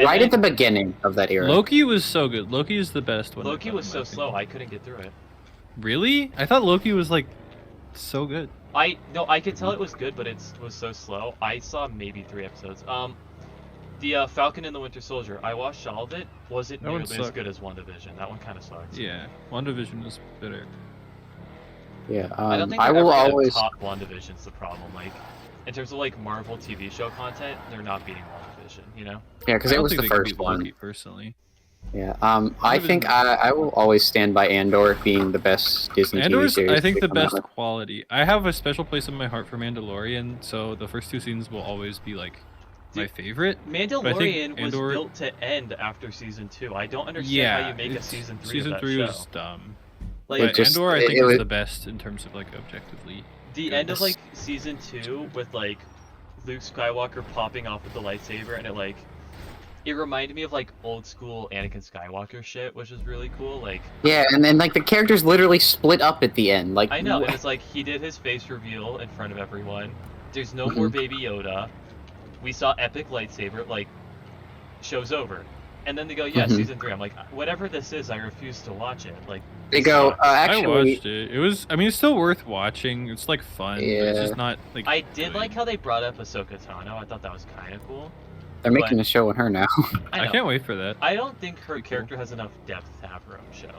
Speaker 2: Right
Speaker 3: then-
Speaker 2: at the beginning of that era.
Speaker 1: Loki was so good. Loki is the best one.
Speaker 3: Loki was
Speaker 1: in
Speaker 3: so
Speaker 1: my
Speaker 3: slow,
Speaker 1: opinion.
Speaker 3: I couldn't get through it.
Speaker 1: Really? I thought Loki was like so good.
Speaker 3: I could tell it was good, but it was so slow. I saw maybe 3 episodes. The Falcon and the Winter Soldier. I watched all of it. Wasn't
Speaker 1: That one
Speaker 3: nearly as
Speaker 1: sucked.
Speaker 3: good as WandaVision. That one kind of sucked.
Speaker 1: Yeah. WandaVision was better.
Speaker 2: Yeah.
Speaker 3: I don't think
Speaker 2: I
Speaker 3: they're
Speaker 2: will
Speaker 3: ever gonna
Speaker 2: always.
Speaker 3: top WandaVision's the problem. Like, in terms of like Marvel TV show content, they're not beating WandaVision. You know?
Speaker 2: Yeah, because
Speaker 1: I
Speaker 2: it
Speaker 1: don't
Speaker 2: was
Speaker 1: think
Speaker 2: the
Speaker 1: they could
Speaker 2: first
Speaker 1: beat
Speaker 2: one.
Speaker 1: Loki, personally.
Speaker 2: Yeah. I think
Speaker 1: WandaVision-
Speaker 2: I will always stand by Andor being the best Disney TV
Speaker 1: Andor's,
Speaker 2: series.
Speaker 1: I think, the
Speaker 2: they've come out
Speaker 1: best
Speaker 2: with.
Speaker 1: quality. I have a special place in my heart for Mandalorian, so the first 2 seasons will always be like my
Speaker 3: Dude,
Speaker 1: favorite.
Speaker 3: Mandalorian was
Speaker 1: Andor-
Speaker 3: built to end after season 2. I don't understand
Speaker 1: Yeah,
Speaker 3: how you make a
Speaker 1: it's-
Speaker 3: season 3
Speaker 1: Season
Speaker 3: of that
Speaker 1: 3
Speaker 3: show.
Speaker 1: was dumb.
Speaker 3: Like
Speaker 1: But
Speaker 2: just-
Speaker 1: Andor, I think,
Speaker 2: it was-
Speaker 1: is the best in terms of like objectively.
Speaker 3: the end of
Speaker 2: Yes.
Speaker 3: like season 2 with like Luke Skywalker popping off with the lightsaber, and it reminded me of like old school Anakin Skywalker shit, which was really cool. Like,
Speaker 2: Yeah, and then like the characters literally split up at the end. Like
Speaker 3: I know,
Speaker 2: wh-
Speaker 3: and it's like he did his face reveal in front of everyone. There's no more Baby Yoda. We saw epic lightsaber. Like, show's over. And then they go, yeah,
Speaker 2: Mhm.
Speaker 3: season 3. I'm like, whatever this is, I refuse to watch it. Like,
Speaker 2: They
Speaker 3: this
Speaker 2: go,
Speaker 3: sucks.
Speaker 1: I
Speaker 2: actually,
Speaker 1: watched it. It was. I mean, it's still worth watching. It's like fun, but it's
Speaker 2: Yeah.
Speaker 1: just not like.
Speaker 3: I did
Speaker 1: good.
Speaker 3: like how they brought up Ahsoka Tano. I thought that was kind of cool.
Speaker 2: they're making
Speaker 3: but-
Speaker 2: a show on her now.
Speaker 3: I
Speaker 1: I
Speaker 3: know.
Speaker 1: can't wait for that.
Speaker 3: I don't think her
Speaker 1: Pretty cool.
Speaker 3: character has enough depth to have her own show.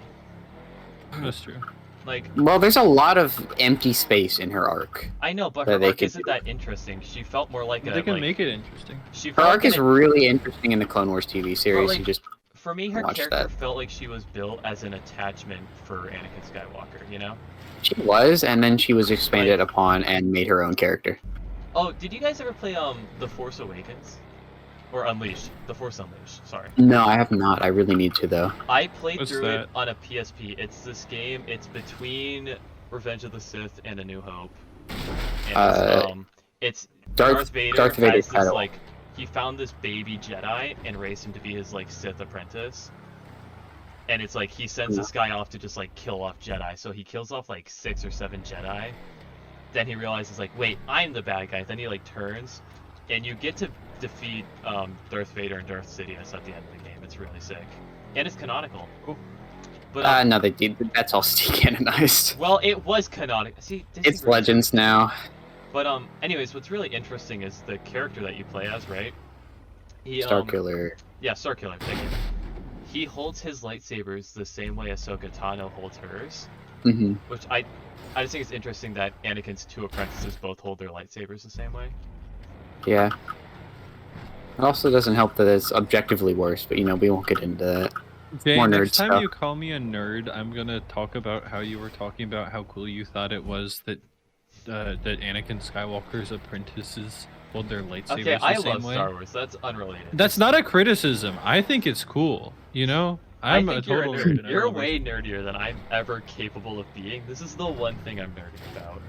Speaker 1: That's true.
Speaker 3: Like,
Speaker 2: Well, there's a lot of empty space in her arc.
Speaker 3: I know, but
Speaker 2: That
Speaker 3: her
Speaker 2: they
Speaker 3: arc
Speaker 2: could
Speaker 3: isn't that interesting. She felt more like a.
Speaker 1: They can
Speaker 3: like,
Speaker 1: make it interesting.
Speaker 3: She
Speaker 2: Her
Speaker 3: felt
Speaker 2: arc
Speaker 3: like
Speaker 2: is
Speaker 3: an-
Speaker 2: really interesting in the Clone Wars TV series.
Speaker 3: like,
Speaker 2: You just
Speaker 3: For me, her
Speaker 2: watch
Speaker 3: character
Speaker 2: that.
Speaker 3: felt like she was built as an attachment for Anakin Skywalker. You know?
Speaker 2: she was, and then she was expanded upon and made her own character.
Speaker 3: Oh, did you guys ever play The Force Awakens? Or Unleashed? The Force Unleashed. Sorry.
Speaker 2: No, I have not. I really need to though.
Speaker 3: I played
Speaker 1: What's
Speaker 3: through
Speaker 1: that?
Speaker 3: it on a PSP. It's this game. It's between Revenge of the Sith and A New Hope. And it's Darth Vader has
Speaker 2: Vader's
Speaker 3: this
Speaker 2: title.
Speaker 3: like he found this baby Jedi and raised him to be his like Sith apprentice. And it's like he sends this guy off to just like kill off Jedi. So he kills off like 6 or 7 Jedi. Then he realizes like, wait, I'm the bad guy. Then he like turns, and you get to defeat Darth Vader and Darth Sidious at the end of the game. It's really sick, and it's canonical.
Speaker 1: Cool.
Speaker 3: But
Speaker 2: No, they did. That's all canonized.
Speaker 3: well, it was canonical. See, Disney
Speaker 2: It's
Speaker 3: really-
Speaker 2: Legends now.
Speaker 3: But anyways, what's really interesting is the character that you play as, right? He
Speaker 2: Starkiller.
Speaker 3: yeah, Starkiller. Thank you. He holds his lightsabers the same way Ahsoka Tano holds hers,
Speaker 2: hmm
Speaker 3: which I just think it's interesting that Anakin's 2 apprentices both hold their lightsabers the same way.
Speaker 2: Yeah. It also doesn't help that it's objectively worse, but we won't get into that.
Speaker 1: Jay,
Speaker 2: More
Speaker 1: next
Speaker 2: nerd
Speaker 1: time
Speaker 2: stuff.
Speaker 1: you call me a nerd, I'm gonna talk about how you were talking about how cool you thought it was that that Anakin Skywalker's apprentices hold their lightsabers
Speaker 3: Okay, I
Speaker 1: the same
Speaker 3: love
Speaker 1: way.
Speaker 3: Star Wars. That's unrelated.
Speaker 1: That's not a criticism. I think it's cool. I'm
Speaker 3: I
Speaker 1: a
Speaker 3: think you're
Speaker 1: total
Speaker 3: a
Speaker 1: nerd.
Speaker 3: nerd.
Speaker 1: and I
Speaker 3: You're
Speaker 1: love it.
Speaker 3: way nerdier than I'm ever capable of being. This is the one thing I'm nerdy about.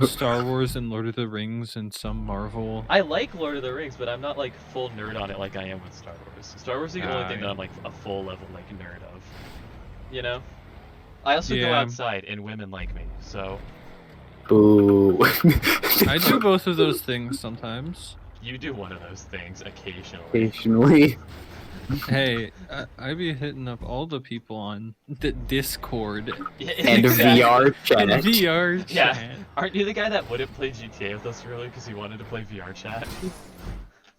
Speaker 1: Star Wars and Lord of the Rings and some Marvel.
Speaker 3: I like Lord of the Rings, but I'm not like full nerd on it like I am with Star Wars. Star Wars is the only thing
Speaker 1: yeah.
Speaker 3: that I'm like a full level like nerd of. You know? I also go
Speaker 1: Yeah.
Speaker 3: outside and women like me, so
Speaker 2: Boo.
Speaker 1: I do both of those things sometimes.
Speaker 3: you do one of those things occasionally.
Speaker 2: Occasionally.
Speaker 1: Hey, I be hitting up all the people on Discord
Speaker 2: And
Speaker 3: Exactly.
Speaker 2: VR chat.
Speaker 1: and VR
Speaker 3: Yeah.
Speaker 1: chat.
Speaker 3: Aren't you the guy that wouldn't play GTA with us really because he wanted to play VR chat?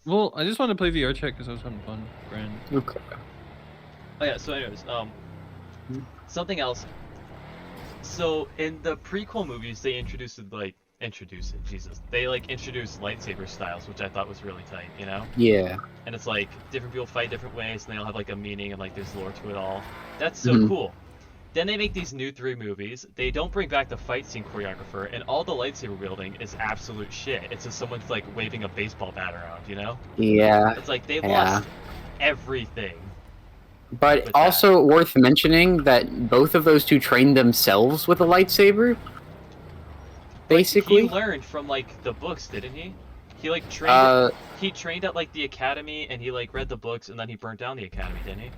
Speaker 1: Well, I just want to play VR chat because I was having fun, friend.
Speaker 2: Okay.
Speaker 3: Oh yeah, so anyways, something else. So in the prequel movies, they introduced lightsaber styles, which I thought was really tight, you know?
Speaker 2: Yeah.
Speaker 3: And it's like different people fight different ways, and they all have like a meaning, and like there's lore to it all. That's so
Speaker 2: Mhm.
Speaker 3: cool. Then they make these new 3 movies. They don't bring back the fight scene choreographer, and all the lightsaber wielding is absolute shit. It's just someone's like waving a baseball bat around, you know?
Speaker 2: Yeah.
Speaker 3: It's like they've
Speaker 2: Yeah.
Speaker 3: lost everything.
Speaker 2: But
Speaker 3: With
Speaker 2: also worth mentioning that both of those two trained themselves with a lightsaber. Basically.
Speaker 3: He learned from like the books, didn't he? He like trained. He trained at like the academy, and he like read the books, and then he burnt down the academy, didn't he?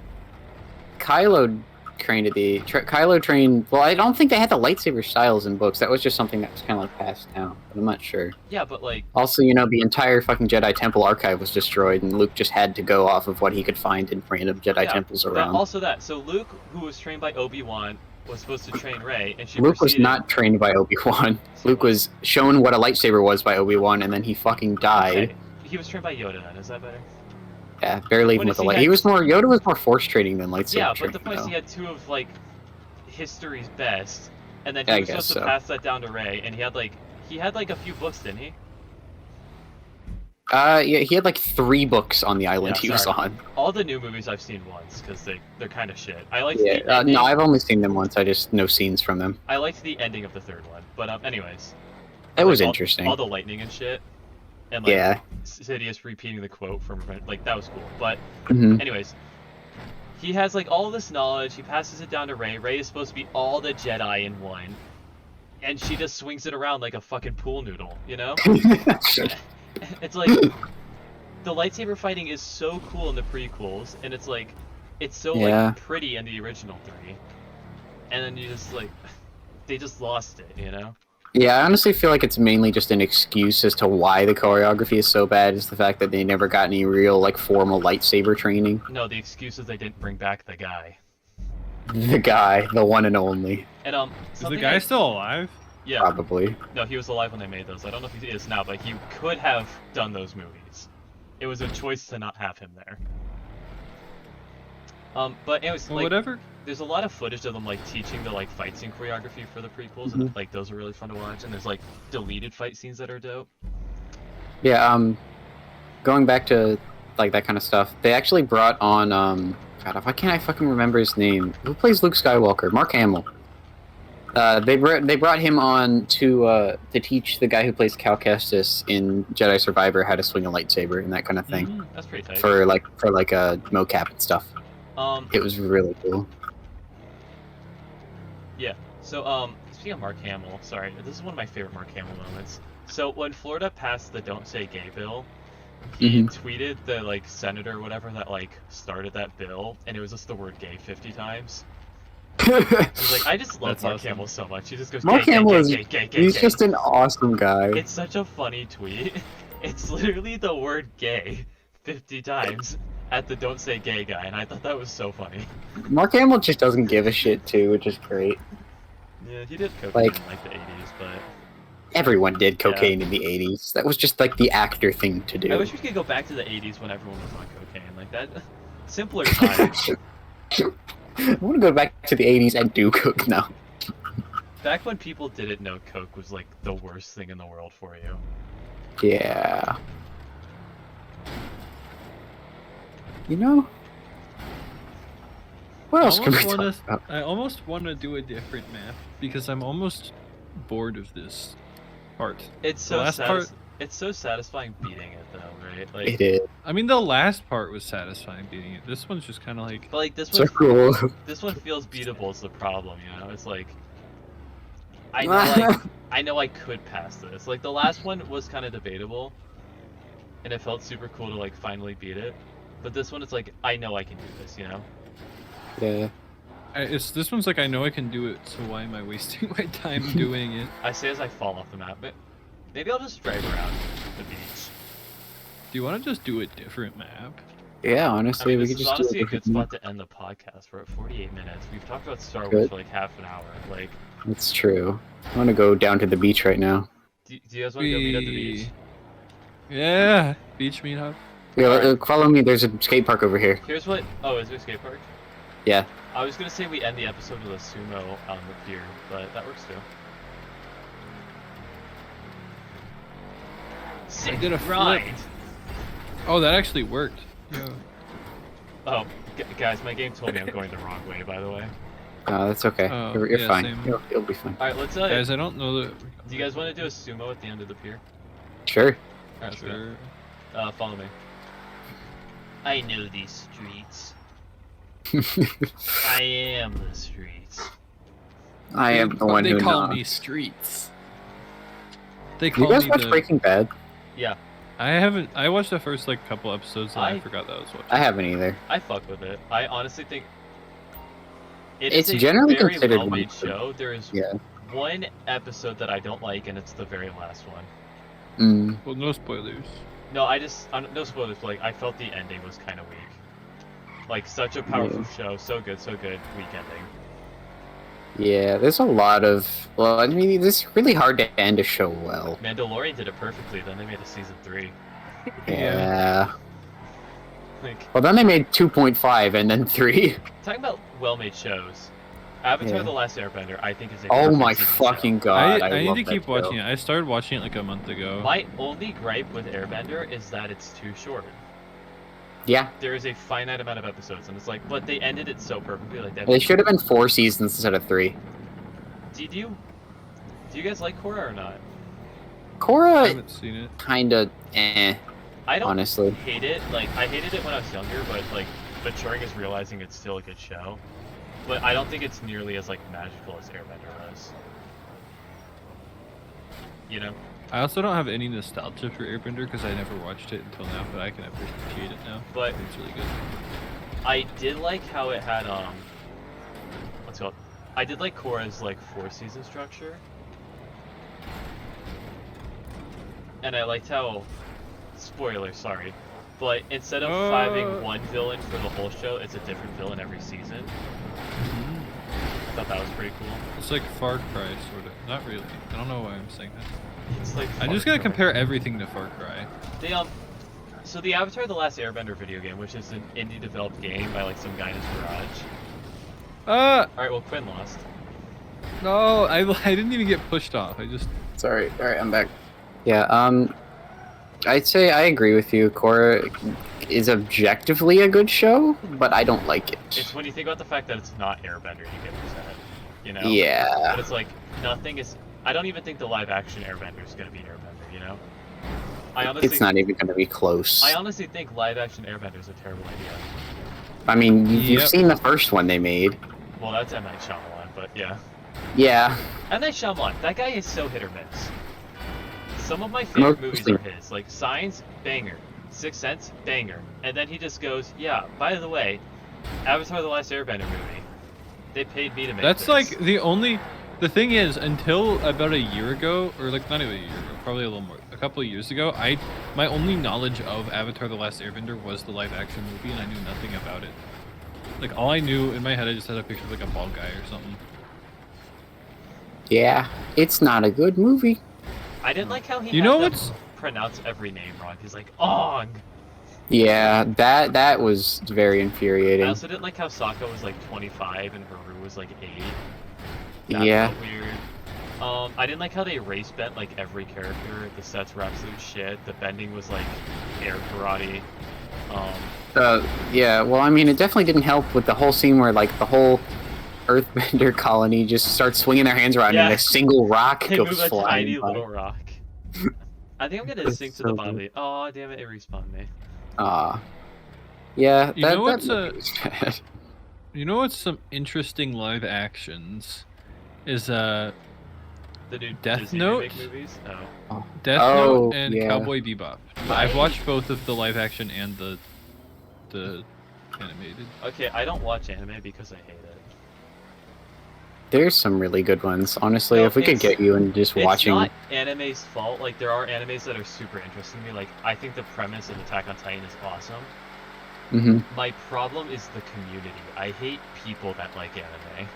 Speaker 2: Kylo trained at the Kylo trained. Well, I don't think they had the lightsaber styles in books. That was just something that was kind of like passed down. But I'm not sure.
Speaker 3: Yeah, but like,
Speaker 2: Also, the entire fucking Jedi Temple archive was destroyed, and Luke just had to go off of what he could find in random Jedi
Speaker 3: yeah,
Speaker 2: temples
Speaker 3: but
Speaker 2: around.
Speaker 3: also that. So Luke, who was trained by Obi-Wan, was supposed to train Rey, and she
Speaker 2: Luke was
Speaker 3: proceeded-
Speaker 2: not trained by Obi-Wan. Luke was shown what a lightsaber was by Obi-Wan, and then he fucking died.
Speaker 3: Okay. He was trained by Yoda. Then is that better?
Speaker 2: Yeah, barely even
Speaker 3: What
Speaker 2: with
Speaker 3: if
Speaker 2: the
Speaker 3: he
Speaker 2: light.
Speaker 3: had-
Speaker 2: He was more. Yoda was more force training than lightsaber
Speaker 3: Yeah, but
Speaker 2: training.
Speaker 3: the point is
Speaker 2: though.
Speaker 3: he had 2 of like history's best, and then he
Speaker 2: I
Speaker 3: was
Speaker 2: guess
Speaker 3: supposed to
Speaker 2: so.
Speaker 3: pass that down to Rey, and he had like a few books, didn't he?
Speaker 2: Yeah, he had like 3 books on the island
Speaker 3: Yeah,
Speaker 2: he was
Speaker 3: sorry.
Speaker 2: on.
Speaker 3: All the new movies I've seen once because they're kind of shit. I liked
Speaker 2: Yeah,
Speaker 3: the ending.
Speaker 2: no, I've only seen them once. I just know scenes from them.
Speaker 3: I liked the ending of the 3rd one, but anyways.
Speaker 2: That was
Speaker 3: Like,
Speaker 2: interesting.
Speaker 3: All the lightning and shit, and like
Speaker 2: Yeah.
Speaker 3: Sidious repeating the quote from like that was cool. But
Speaker 2: hmm
Speaker 3: anyways, he has like all this knowledge. He passes it down to Rey. Rey is supposed to be all the Jedi in one, and she just swings it around like a fucking pool noodle. You know? It's like the lightsaber fighting is so cool in the prequels, and it's like it's so
Speaker 2: Yeah.
Speaker 3: like pretty in the original 3, and then you just like they just lost it. You know?
Speaker 2: Yeah, I honestly feel like it's mainly just an excuse as to why the choreography is so bad. Is the fact that they never got any real like formal lightsaber training.
Speaker 3: No, the excuse is they didn't bring back the guy.
Speaker 2: The guy, the one and only,
Speaker 3: And
Speaker 1: Is the
Speaker 3: something
Speaker 1: guy still alive?
Speaker 3: yeah.
Speaker 2: probably.
Speaker 3: No, he was alive when they made those. I don't know if he is now, but he could have done those movies. It was a choice to not have him there. But anyways,
Speaker 1: Well,
Speaker 3: like,
Speaker 1: whatever.
Speaker 3: there's a lot of footage of them like teaching the like fight scene choreography for the prequels, and like those are really fun to watch. And there's like deleted fight scenes that are dope.
Speaker 2: Yeah. Going back to like that kind of stuff, they actually brought on God, why can't I fucking remember his name? Who plays Luke Skywalker? Mark Hamill. They brought him on to teach the guy who plays Cal Kestis in Jedi Survivor how to swing a lightsaber and that kind of thing
Speaker 3: That's pretty tight.
Speaker 2: for like a mocap and stuff.
Speaker 3: Um,
Speaker 2: It was really cool.
Speaker 3: yeah. So speaking of Mark Hamill, sorry, this is one of my favorite Mark Hamill moments. So when Florida passed the "Don't Say Gay" bill, he tweeted the like senator or whatever that like started that bill, and it was just the word "gay" 50 times. He's like, I just love
Speaker 1: That's
Speaker 3: Mark
Speaker 1: awesome.
Speaker 3: Hamill so much. He just goes,
Speaker 2: Mark
Speaker 3: gay,
Speaker 2: Hamill
Speaker 3: gay,
Speaker 2: is
Speaker 3: gay, gay, gay,
Speaker 2: he's
Speaker 3: gay.
Speaker 2: just an awesome guy.
Speaker 3: It's such a funny tweet. It's literally the word "gay" 50 times at the "Don't Say Gay" guy, and I thought that was so funny.
Speaker 2: Mark Hamill just doesn't give a shit too, which is great.
Speaker 3: Yeah, he did cocaine
Speaker 2: Like-
Speaker 3: in like the 80s, but
Speaker 2: Everyone did cocaine in the 80s. That was just like the actor thing to do.
Speaker 3: I wish we could go back to the 80s when everyone was on cocaine like that. Simpler times.
Speaker 2: I want to go back to the 80s and do coke now.
Speaker 3: Back when people didn't know coke was like the worst thing in the world for you.
Speaker 2: Yeah. You know? What else can we talk about?
Speaker 1: I almost want to do a different map because I'm almost bored of this part.
Speaker 3: It's
Speaker 1: The
Speaker 3: so
Speaker 1: last part-
Speaker 3: It's so satisfying beating it though, right? Like,
Speaker 2: It is.
Speaker 1: I mean, the last part was satisfying beating it. This one's just kind of like.
Speaker 3: but like this
Speaker 2: So
Speaker 3: one,
Speaker 2: cool.
Speaker 3: this one feels beatable. Is the problem, you know? It's like I know I could pass this. Like the last one was kind of debatable, and it felt super cool to like finally beat it. But this one, it's like I know I can do this, you know?
Speaker 2: Yeah.
Speaker 1: This one's like I know I can do it, so why am I wasting my time doing it?
Speaker 3: I say as I fall off the map, but maybe I'll just drive around the beach.
Speaker 1: Do you want to just do a different map?
Speaker 2: Yeah,
Speaker 3: I
Speaker 2: honestly,
Speaker 3: mean,
Speaker 2: we
Speaker 3: this
Speaker 2: could
Speaker 3: is
Speaker 2: just
Speaker 3: honestly
Speaker 2: do
Speaker 3: a good spot to end the podcast. We're at 48 minutes. We've talked about Star Wars
Speaker 2: Good.
Speaker 3: for like half an hour. Like,
Speaker 2: That's true. I want to go down to the beach right now.
Speaker 3: do you guys want to go meet at the beach?
Speaker 1: Yeah, beach meetup.
Speaker 2: Yeah,
Speaker 3: Alright.
Speaker 2: follow me. There's a skate park over here.
Speaker 3: Here's what. Oh, is there a skate park?
Speaker 2: Yeah.
Speaker 3: I was gonna say we end the episode with a sumo on the pier, but that works too. Sick
Speaker 1: did a flip.
Speaker 3: grind.
Speaker 1: Oh, that actually worked. Yeah.
Speaker 3: Oh, guys, my game told me I'm going the wrong way. By the way.
Speaker 2: That's okay.
Speaker 1: Oh,
Speaker 2: You're
Speaker 1: yeah,
Speaker 2: fine.
Speaker 1: same.
Speaker 2: You'll be fine.
Speaker 3: All right, let's.
Speaker 1: Guys, I don't know that.
Speaker 3: Do you guys want to do a sumo at the end of the pier?
Speaker 2: Sure.
Speaker 3: All right, let's
Speaker 1: Sure.
Speaker 3: go. Follow me. I know these streets. I am the streets.
Speaker 2: I am the one
Speaker 1: they
Speaker 2: who
Speaker 1: call
Speaker 2: knows.
Speaker 1: me streets. They
Speaker 2: Do you
Speaker 1: call
Speaker 2: guys
Speaker 1: me
Speaker 2: watch
Speaker 1: the.
Speaker 2: Breaking Bad?
Speaker 3: Yeah,
Speaker 1: I haven't. I watched the first like couple episodes and I
Speaker 3: I-
Speaker 1: forgot that was watching.
Speaker 2: I haven't either.
Speaker 3: I fuck with it. I honestly think
Speaker 2: It's
Speaker 3: is a
Speaker 2: generally
Speaker 3: very
Speaker 2: considered one
Speaker 3: well-made
Speaker 2: of the-
Speaker 3: show. There is
Speaker 2: Yeah.
Speaker 3: one episode that I don't like, and it's the very last one.
Speaker 2: Mm.
Speaker 1: Well, no spoilers.
Speaker 3: No, no spoilers. But like, I felt the ending was kind of weak. Like, such a powerful show, so good, weak ending.
Speaker 2: Yeah, there's a lot of. Well, I mean, it's really hard to end a show well.
Speaker 3: Mandalorian did it perfectly. Then they made a season 3.
Speaker 2: Yeah.
Speaker 3: Like,
Speaker 2: Well, then they made 2.5 and then 3.
Speaker 3: talking about well-made shows, Avatar:
Speaker 2: Yeah.
Speaker 3: The Last Airbender, I think is a
Speaker 2: Oh
Speaker 3: perfect
Speaker 2: my
Speaker 3: season
Speaker 2: fucking
Speaker 3: show.
Speaker 2: god!
Speaker 1: I need
Speaker 2: love
Speaker 1: to
Speaker 2: that
Speaker 1: keep
Speaker 2: show.
Speaker 1: watching it. I started watching it like a month ago.
Speaker 3: My only gripe with Airbender is that it's too short.
Speaker 2: Yeah,
Speaker 3: There is a finite amount of episodes, and it's like, but they ended it so perfectly. Like that.
Speaker 2: they should have been 4 seasons instead of 3.
Speaker 3: Do you guys like Korra or not?
Speaker 1: I
Speaker 2: Korra,
Speaker 1: haven't seen it.
Speaker 2: kinda,
Speaker 3: I don't
Speaker 2: honestly.
Speaker 3: hate it. Like, I hated it when I was younger, but like maturing is realizing it's still a good show. But I don't think it's nearly as like magical as Airbender was. You know?
Speaker 1: I also don't have any nostalgia for Airbender because I never watched it until now, but I can appreciate it now.
Speaker 3: But
Speaker 1: It's really good.
Speaker 3: I did like how it had what's it called? I did like Korra's like 4-season structure. and I liked how, spoiler, sorry, but instead of
Speaker 1: Oh.
Speaker 3: having one villain for the whole show, it's a different villain every season. I thought that was pretty cool.
Speaker 1: It's like Far Cry, sort of. Not really. I don't know why I'm saying that.
Speaker 3: It's like
Speaker 1: I'm just gonna compare everything to Far Cry.
Speaker 3: They so the Avatar: The Last Airbender video game, which is an indie developed game by like some guy in his garage. All right, well Quinn lost.
Speaker 1: No, I didn't even get pushed off. I just.
Speaker 2: Sorry. All right, I'm back. Yeah. I'd say I agree with you. Korra is objectively a good show, but I don't like it.
Speaker 3: It's when you think about the fact that it's not Airbender, you get upset. You know?
Speaker 2: Yeah.
Speaker 3: But it's like nothing is. I don't even think the live action Airbender is gonna be Airbender. You know? I honestly.
Speaker 2: It's not even going to be close.
Speaker 3: I honestly think live action Airbender is a terrible idea.
Speaker 2: I mean, you've
Speaker 1: Yep.
Speaker 2: seen the first one they made.
Speaker 3: Well, that's M. Night Shyamalan, but yeah.
Speaker 2: Yeah.
Speaker 3: M. Night Shyamalan, that guy is so hit or miss. Some of my favorite movies are his, like Signs, banger. Sixth Sense, banger. And then he just goes, yeah, by the way, Avatar: The Last Airbender movie. They paid me to make
Speaker 1: That's
Speaker 3: this.
Speaker 1: like the only. The thing is, until about a year ago, or like not even a year ago, probably a little more, a couple of years ago, my only knowledge of Avatar: The Last Airbender was the live action movie, and I knew nothing about it. Like all I knew in my head, I just had a picture of like a bald guy or something.
Speaker 2: Yeah. It's not a good movie.
Speaker 3: I didn't like how he
Speaker 1: You
Speaker 3: had
Speaker 1: know
Speaker 3: to
Speaker 1: what's?
Speaker 3: pronounce every name wrong. He's like, Ong!
Speaker 2: Yeah, that was very
Speaker 3: I
Speaker 2: infuriating.
Speaker 3: also didn't like how Sokka was like 25 and Haru was like 8. That
Speaker 2: Yeah.
Speaker 3: felt weird. I didn't like how they race bent like every character. The sets were absolute shit. The bending was like air karate.
Speaker 2: Yeah, well, I mean, it definitely didn't help with the whole scene where, like, the whole Earthbender colony just starts swinging their hands around
Speaker 3: Yeah.
Speaker 2: and a single rock
Speaker 3: They move
Speaker 2: goes
Speaker 3: a
Speaker 2: flying
Speaker 3: tiny
Speaker 2: by.
Speaker 3: little rock. I think I'm gonna
Speaker 2: That's
Speaker 3: sink to
Speaker 2: so
Speaker 3: the
Speaker 2: good.
Speaker 3: Bobby. Oh damn it! It respawned me.
Speaker 2: Yeah,
Speaker 1: You know what's
Speaker 2: movie was bad.
Speaker 1: You know what's some interesting live actions? Is
Speaker 3: The new
Speaker 1: Death
Speaker 3: Disney
Speaker 1: Note?
Speaker 3: remake movies. Oh.
Speaker 1: Death
Speaker 2: Oh,
Speaker 1: Note and
Speaker 2: yeah.
Speaker 1: Cowboy Bebop. I've watched both of the live action and the animated.
Speaker 3: Okay, I don't watch anime because I hate it.
Speaker 2: There's some really good ones. Honestly,
Speaker 3: No,
Speaker 2: if we could
Speaker 3: it's-
Speaker 2: get you into just watching.
Speaker 3: It's not anime's fault. Like there are animes that are super interesting to me. Like I think the premise of Attack on Titan is awesome.
Speaker 2: Hmm.
Speaker 3: My problem is the community. I hate people that like anime.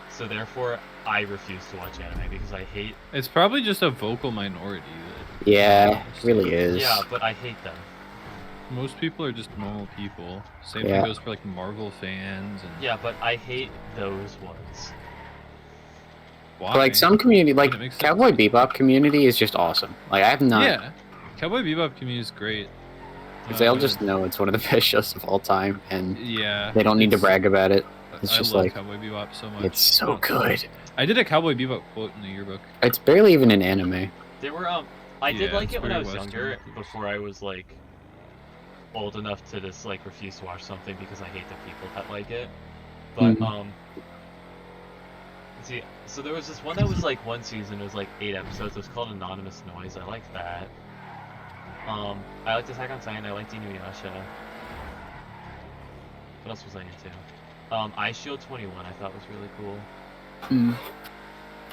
Speaker 3: So therefore, I refuse to watch anime because I hate.
Speaker 1: It's probably just a vocal minority. That
Speaker 2: Yeah, it really is.
Speaker 3: Yeah, but I hate them.
Speaker 1: most people are just normal people. Same
Speaker 2: Yeah.
Speaker 1: thing goes for like Marvel fans and
Speaker 3: Yeah, but I hate those ones.
Speaker 1: why?
Speaker 2: Like some community, like
Speaker 1: That makes sense.
Speaker 2: Cowboy Bebop community is just awesome. Like I have not.
Speaker 1: Yeah, Cowboy Bebop community is great.
Speaker 2: Because they'll just know it's one of the best shows of all time, and
Speaker 1: Yeah.
Speaker 2: they don't need to
Speaker 1: it's-
Speaker 2: brag about it. It's
Speaker 1: I
Speaker 2: just
Speaker 1: love
Speaker 2: like
Speaker 1: Cowboy Bebop so much.
Speaker 2: it's so good.
Speaker 1: I did a Cowboy Bebop quote in the yearbook.
Speaker 2: It's barely even an anime.
Speaker 3: There were I did
Speaker 1: Yeah,
Speaker 3: like
Speaker 1: it's
Speaker 3: it when I
Speaker 1: very
Speaker 3: was
Speaker 1: Western
Speaker 3: younger,
Speaker 1: focused.
Speaker 3: before I was like old enough to just like refuse to watch something because I hate the people that like it. But
Speaker 2: Mhm.
Speaker 3: let's see. So there was this one that was like one season. It was like 8 episodes. It was called Anonymous Noise. I liked that. I liked Attack on Titan. I liked Inuyasha. What else was I into? Ice Shield 21. I thought was really cool.
Speaker 2: Mm.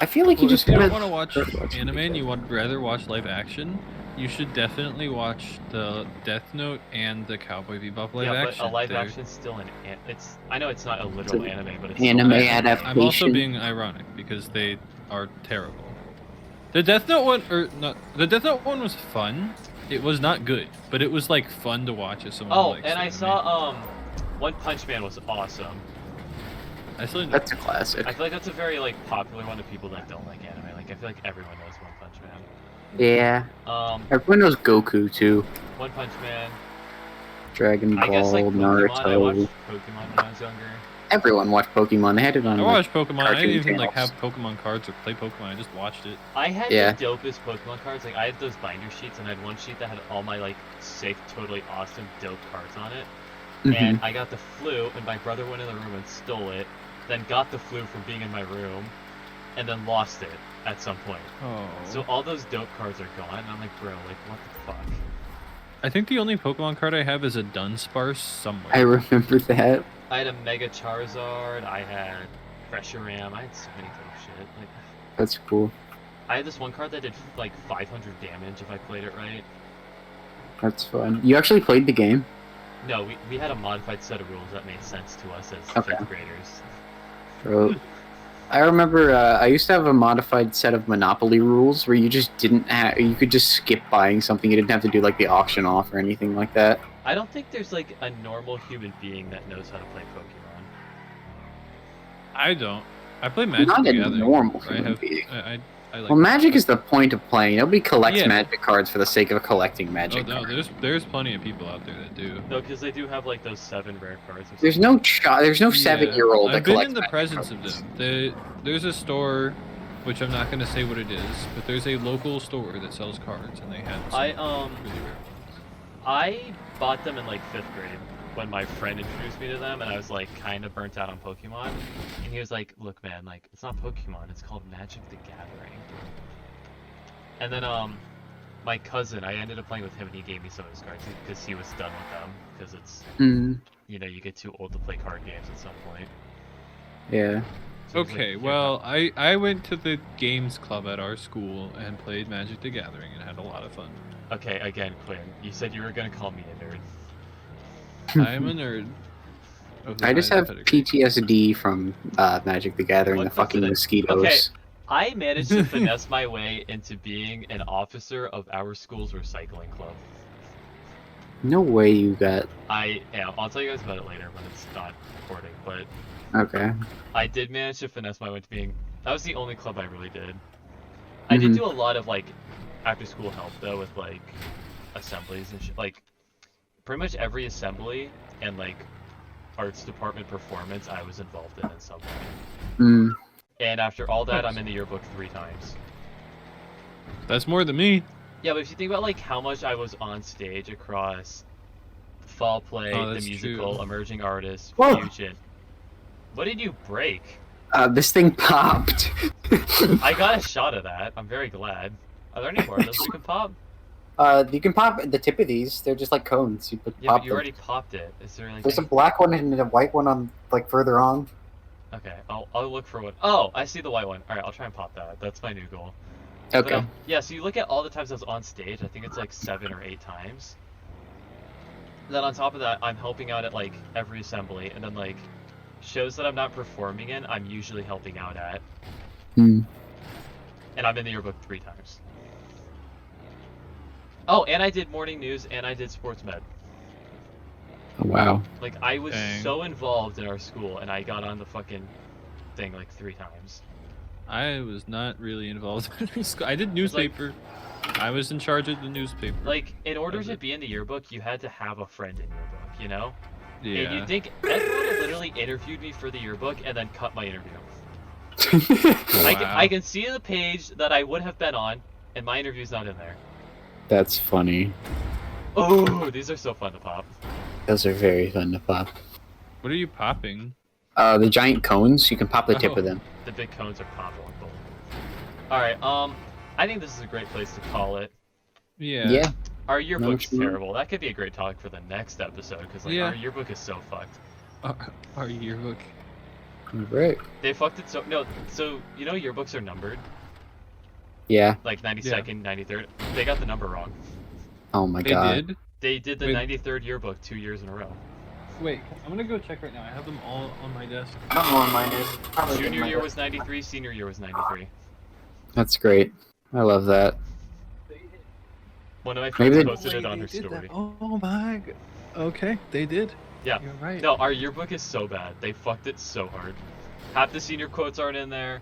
Speaker 2: I feel like you
Speaker 1: Well,
Speaker 2: just
Speaker 1: if you
Speaker 2: gotta.
Speaker 1: don't want to watch
Speaker 2: watch
Speaker 1: anime
Speaker 2: something
Speaker 1: and you would rather watch live action, you should definitely watch the Death Note and the Cowboy Bebop live
Speaker 3: yeah,
Speaker 1: action.
Speaker 3: but a live
Speaker 1: They're-
Speaker 3: action's still it's. I know it's not a literal
Speaker 2: an
Speaker 3: anime, but it's
Speaker 2: anime
Speaker 3: still
Speaker 2: adaptation.
Speaker 1: I'm also being ironic because they are terrible. The Death Note one, or not, the Death Note one was fun. It was not good, but it was like fun to watch as someone.
Speaker 3: Oh,
Speaker 1: who likes
Speaker 3: and I
Speaker 1: anime.
Speaker 3: saw One Punch Man was awesome.
Speaker 1: I still
Speaker 2: That's a classic.
Speaker 3: I feel like that's a very like popular one to people that don't like anime. Like I feel like everyone knows One Punch Man.
Speaker 2: Yeah. Everyone knows Goku too.
Speaker 3: One Punch Man.
Speaker 2: Dragon
Speaker 3: I guess like
Speaker 2: Ball,
Speaker 3: Pokemon. I watched
Speaker 2: Naruto.
Speaker 3: Pokemon when I was younger.
Speaker 2: Everyone watched Pokemon. They had it on.
Speaker 1: I
Speaker 2: like,
Speaker 1: watched Pokemon. I
Speaker 2: cartoon
Speaker 1: didn't even like
Speaker 2: channels.
Speaker 1: have Pokemon cards or play Pokemon. I just watched it.
Speaker 3: I had
Speaker 2: Yeah.
Speaker 3: the dopest Pokemon cards. Like I had those binder sheets, and I had one sheet that had all my like sick, totally awesome, dope cards on it.
Speaker 2: Mhm.
Speaker 3: And I got the flu, and my brother went in the room and stole it. Then got the flu from being in my room, and then lost it at some point.
Speaker 1: Oh.
Speaker 3: So all those dope cards are gone, and I'm like, bro, like what the fuck?
Speaker 1: I think the only Pokemon card I have is a Dunsparce somewhere.
Speaker 2: I remember that.
Speaker 3: I had a Mega Charizard. I had Reshiram. I had so many dope shit. Like,
Speaker 2: That's cool.
Speaker 3: I had this one card that did like 500 damage if I played it right.
Speaker 2: That's fun. You actually played the game?
Speaker 3: No, we had a modified set of rules that made sense to us as
Speaker 2: Okay.
Speaker 3: 5th graders.
Speaker 2: Bro, I remember I used to have a modified set of Monopoly rules where you just didn't have, you could just skip buying something. You didn't have to do like the auction off or anything like that.
Speaker 3: I don't think there's like a normal human being that knows how to play Pokemon.
Speaker 1: I don't. I play Magic
Speaker 2: Not
Speaker 1: the
Speaker 2: a
Speaker 1: Gathering.
Speaker 2: normal
Speaker 1: I
Speaker 2: human
Speaker 1: have.
Speaker 2: being.
Speaker 1: I like.
Speaker 2: Well, Magic is the point of playing. Nobody collects
Speaker 1: Yeah.
Speaker 2: Magic cards for the sake of collecting
Speaker 1: Oh
Speaker 2: Magic
Speaker 1: no,
Speaker 2: cards.
Speaker 1: there's plenty of people out there that do.
Speaker 3: No, because they do have like those 7 rare cards. Or
Speaker 2: There's
Speaker 3: something.
Speaker 2: there's no 7-year-old that
Speaker 1: I've been
Speaker 2: collects
Speaker 1: in the
Speaker 2: Magic
Speaker 1: presence
Speaker 2: cards.
Speaker 1: of them. There's a store, which I'm not gonna say what it is, but there's a local store that sells cards, and they had some really rare ones.
Speaker 3: I bought them in like 5th grade when my friend introduced me to them, and I was like kind of burnt out on Pokemon. And he was like, "Look, man, like it's not Pokemon, it's called Magic the Gathering." And then my cousin, I ended up playing with him, and he gave me some of his cards because he was done with them. Because it's
Speaker 2: Mm,
Speaker 3: you know you get too old to play card games at some point.
Speaker 2: yeah.
Speaker 3: So he's like,
Speaker 1: Okay,
Speaker 3: "Here,
Speaker 1: well, I went to the games club at our school and played Magic the Gathering and had a lot of fun.
Speaker 3: Okay, again, Quinn, you said you were gonna call me a nerd.
Speaker 1: I am a nerd. of the
Speaker 2: I just have
Speaker 1: highest pedigree.
Speaker 2: PTSD from Magic the Gathering,
Speaker 3: What
Speaker 2: the
Speaker 3: the
Speaker 2: fucking
Speaker 3: fuck?
Speaker 2: mosquitoes.
Speaker 3: Okay. I managed to finesse my way into being an officer of our school's recycling club.
Speaker 2: No way you got.
Speaker 3: I am. I'll tell you guys about it later when it's not recording, but
Speaker 2: Okay.
Speaker 3: I did manage to finesse my way to being. That was the only club I really did. I did
Speaker 2: Mhm.
Speaker 3: do a lot of like after school help though with like assemblies and shit. Like pretty much every assembly and like arts department performance I was involved in some way.
Speaker 2: Mm.
Speaker 3: And after all that, I'm in the yearbook 3 times.
Speaker 1: That's more than me.
Speaker 3: Yeah, but if you think about like how much I was on stage across fall play,
Speaker 1: Oh,
Speaker 3: the
Speaker 1: that's
Speaker 3: musical,
Speaker 1: true.
Speaker 3: emerging artists,
Speaker 2: Whoa.
Speaker 3: fusion. What did you break?
Speaker 2: This thing popped.
Speaker 3: I got a shot of that. I'm very glad. Are there any more of those we can pop?
Speaker 2: You can pop the tip of these. They're just like cones. You put
Speaker 3: Yeah,
Speaker 2: pop
Speaker 3: but you
Speaker 2: them.
Speaker 3: already popped it. Is there like?
Speaker 2: There's a black one and a white one on like further on.
Speaker 3: Okay, I'll look for one. Oh, I see the white one. All right, I'll try and pop that. That's my new goal. But,
Speaker 2: Okay.
Speaker 3: yeah, so you look at all the times I was on stage. I think it's like 7 or 8 times. Then on top of that, I'm helping out at like every assembly, and then like shows that I'm not performing in, I'm usually helping out at,
Speaker 2: Hmm.
Speaker 3: and I'm in the yearbook 3 times. Oh, and I did morning news, and I did sports med.
Speaker 2: Oh, wow.
Speaker 3: Like I was
Speaker 1: Dang.
Speaker 3: so involved in our school, and I got on the fucking thing like 3 times.
Speaker 1: I was not really involved in school. I did
Speaker 3: It's like-
Speaker 1: newspaper. I was in charge of the newspaper.
Speaker 3: Like in order
Speaker 1: Was
Speaker 3: to
Speaker 1: it?
Speaker 3: be in the yearbook, you had to have a friend in your book, you know?
Speaker 1: yeah.
Speaker 3: And you'd think everyone literally interviewed me for the yearbook and then cut my interview.
Speaker 1: Wow.
Speaker 3: I can see the page that I would have been on, and my interview's not in there.
Speaker 2: That's funny.
Speaker 3: Oh, these are so fun to pop.
Speaker 2: Those are very fun to pop.
Speaker 1: What are you popping?
Speaker 2: The giant cones. You can pop the tip
Speaker 3: Oh.
Speaker 2: of them.
Speaker 3: The big cones are popping. Alright, I think this is a great place to call it.
Speaker 1: Yeah.
Speaker 2: Yeah.
Speaker 3: Our yearbook's
Speaker 2: sure.
Speaker 3: terrible. That could be a great topic for the next episode, because like
Speaker 1: Yeah.
Speaker 3: our yearbook is so fucked.
Speaker 1: Our yearbook.
Speaker 2: Right.
Speaker 3: They fucked it so no. So you know yearbooks are numbered,
Speaker 2: Yeah.
Speaker 3: like 92nd, 93rd. They got the number wrong.
Speaker 2: Oh my
Speaker 1: They
Speaker 2: god.
Speaker 1: did?
Speaker 3: They did the
Speaker 1: Wait.
Speaker 3: 93rd yearbook 2 years in a row.
Speaker 1: Wait, I'm gonna go check right now. I have them all on my desk.
Speaker 2: I don't know what mine is.
Speaker 3: Junior year was 93, senior year was 93.
Speaker 2: That's great. I love that.
Speaker 3: One of my friends
Speaker 2: Maybe-
Speaker 3: posted it on her story.
Speaker 1: Oh my god. Okay, they did.
Speaker 3: Yeah.
Speaker 1: You're right.
Speaker 3: No, our yearbook is so bad. They fucked it so hard. Half the senior quotes aren't in there.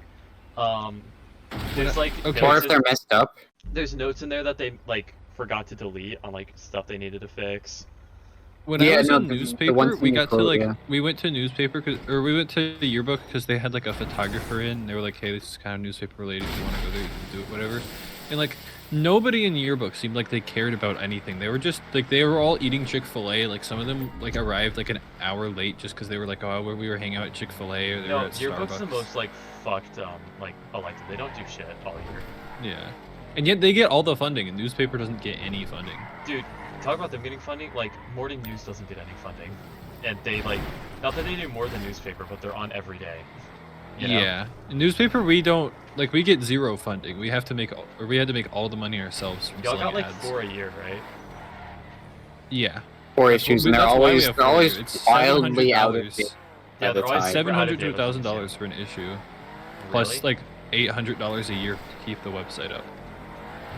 Speaker 3: There's like
Speaker 1: Okay.
Speaker 2: Or
Speaker 3: notes
Speaker 2: if they're messed up.
Speaker 3: there's notes in there that they like forgot to delete on like stuff they needed to fix.
Speaker 1: When
Speaker 2: Yeah,
Speaker 1: I was
Speaker 2: no,
Speaker 1: in
Speaker 2: the
Speaker 1: newspaper,
Speaker 2: one
Speaker 1: we
Speaker 2: thing
Speaker 1: got
Speaker 2: quote,
Speaker 1: to like
Speaker 2: yeah.
Speaker 1: we went to newspaper or we went to the yearbook because they had like a photographer in. And they were like, "Hey, this is kind of newspaper related. If you want to go there, you can do it, whatever." And like nobody in the yearbook seemed like they cared about anything. They were just like they were all eating Chick-fil-A. Like some of them like arrived like an hour late just because they were like, "Oh, we were hanging out at Chick-fil-A or they were
Speaker 3: No,
Speaker 1: at
Speaker 3: yearbook's the
Speaker 1: Starbucks."
Speaker 3: most like fucked like elected. They don't do shit all year.
Speaker 1: Yeah, and yet they get all the funding, and newspaper doesn't get any funding.
Speaker 3: Dude, talk about them getting funding. Like morning news doesn't get any funding, and they like not that they do more than newspaper, but they're on every day. You know?
Speaker 1: Yeah, in newspaper we don't like we get zero funding. We have to make or we had to make all the money ourselves from
Speaker 3: Y'all
Speaker 1: selling
Speaker 3: got like
Speaker 1: ads.
Speaker 3: 4 a year, right?
Speaker 1: Yeah,
Speaker 2: 4
Speaker 1: That's
Speaker 2: issues,
Speaker 1: what-
Speaker 2: and they're
Speaker 1: that's why we
Speaker 2: always
Speaker 1: have
Speaker 2: they're
Speaker 1: 4
Speaker 2: always
Speaker 1: here. It's
Speaker 2: wildly out of
Speaker 1: $700.
Speaker 2: date
Speaker 3: Yeah,
Speaker 2: at the
Speaker 3: they're always
Speaker 2: time.
Speaker 3: super out of
Speaker 1: $700 to
Speaker 3: date with them,
Speaker 1: $1,000 for an issue,
Speaker 3: Really?
Speaker 1: plus like $800 a year to keep the website up.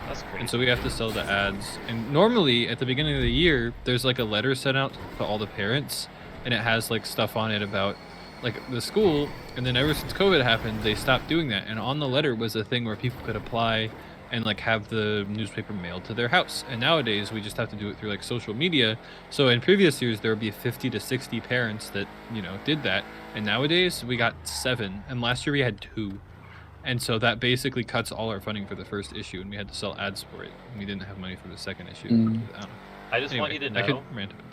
Speaker 3: That's crazy.
Speaker 1: And so we have to sell the ads. And normally at the beginning of the year, there's like a letter sent out to all the parents, and it has like stuff on it about like the school. And then ever since COVID happened, they stopped doing that. And on the letter was a thing where people could apply and like have the newspaper mailed to their house. And nowadays we just have to do it through like social media. So in previous years there would be 50 to 60 parents that, you know, did that. And nowadays we got 7, and last year we had 2. And so that basically cuts all our funding for the first issue, and we had to sell ads for it. And we didn't have money for the second issue.
Speaker 2: Mm.
Speaker 1: I don't know.
Speaker 3: I just want you
Speaker 1: Anyway,
Speaker 3: to
Speaker 1: I could
Speaker 3: know
Speaker 1: rant about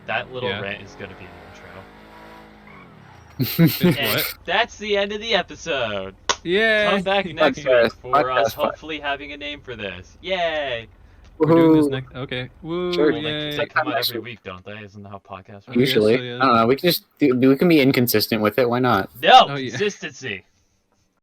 Speaker 3: that little
Speaker 1: Yeah.
Speaker 3: rant is gonna be the
Speaker 1: It's
Speaker 3: intro. And
Speaker 1: what?
Speaker 3: that's the end of the episode.
Speaker 1: Yeah.
Speaker 3: Come back next
Speaker 2: Podcast,
Speaker 3: week for us
Speaker 2: podcast.
Speaker 3: hopefully having a name for this. Yay!
Speaker 1: We're doing this
Speaker 2: Woohoo.
Speaker 1: next. Okay. Woo!
Speaker 2: Sure.
Speaker 3: Well,
Speaker 1: Yay.
Speaker 3: they come out
Speaker 2: Next
Speaker 3: every
Speaker 2: week.
Speaker 3: week, don't they? Isn't that how podcasts work?
Speaker 1: I guess
Speaker 2: Usually,
Speaker 1: so, yeah.
Speaker 2: I don't know. We can just we can be inconsistent with it. Why not?
Speaker 3: No!
Speaker 1: Oh, yeah.
Speaker 3: Consistency!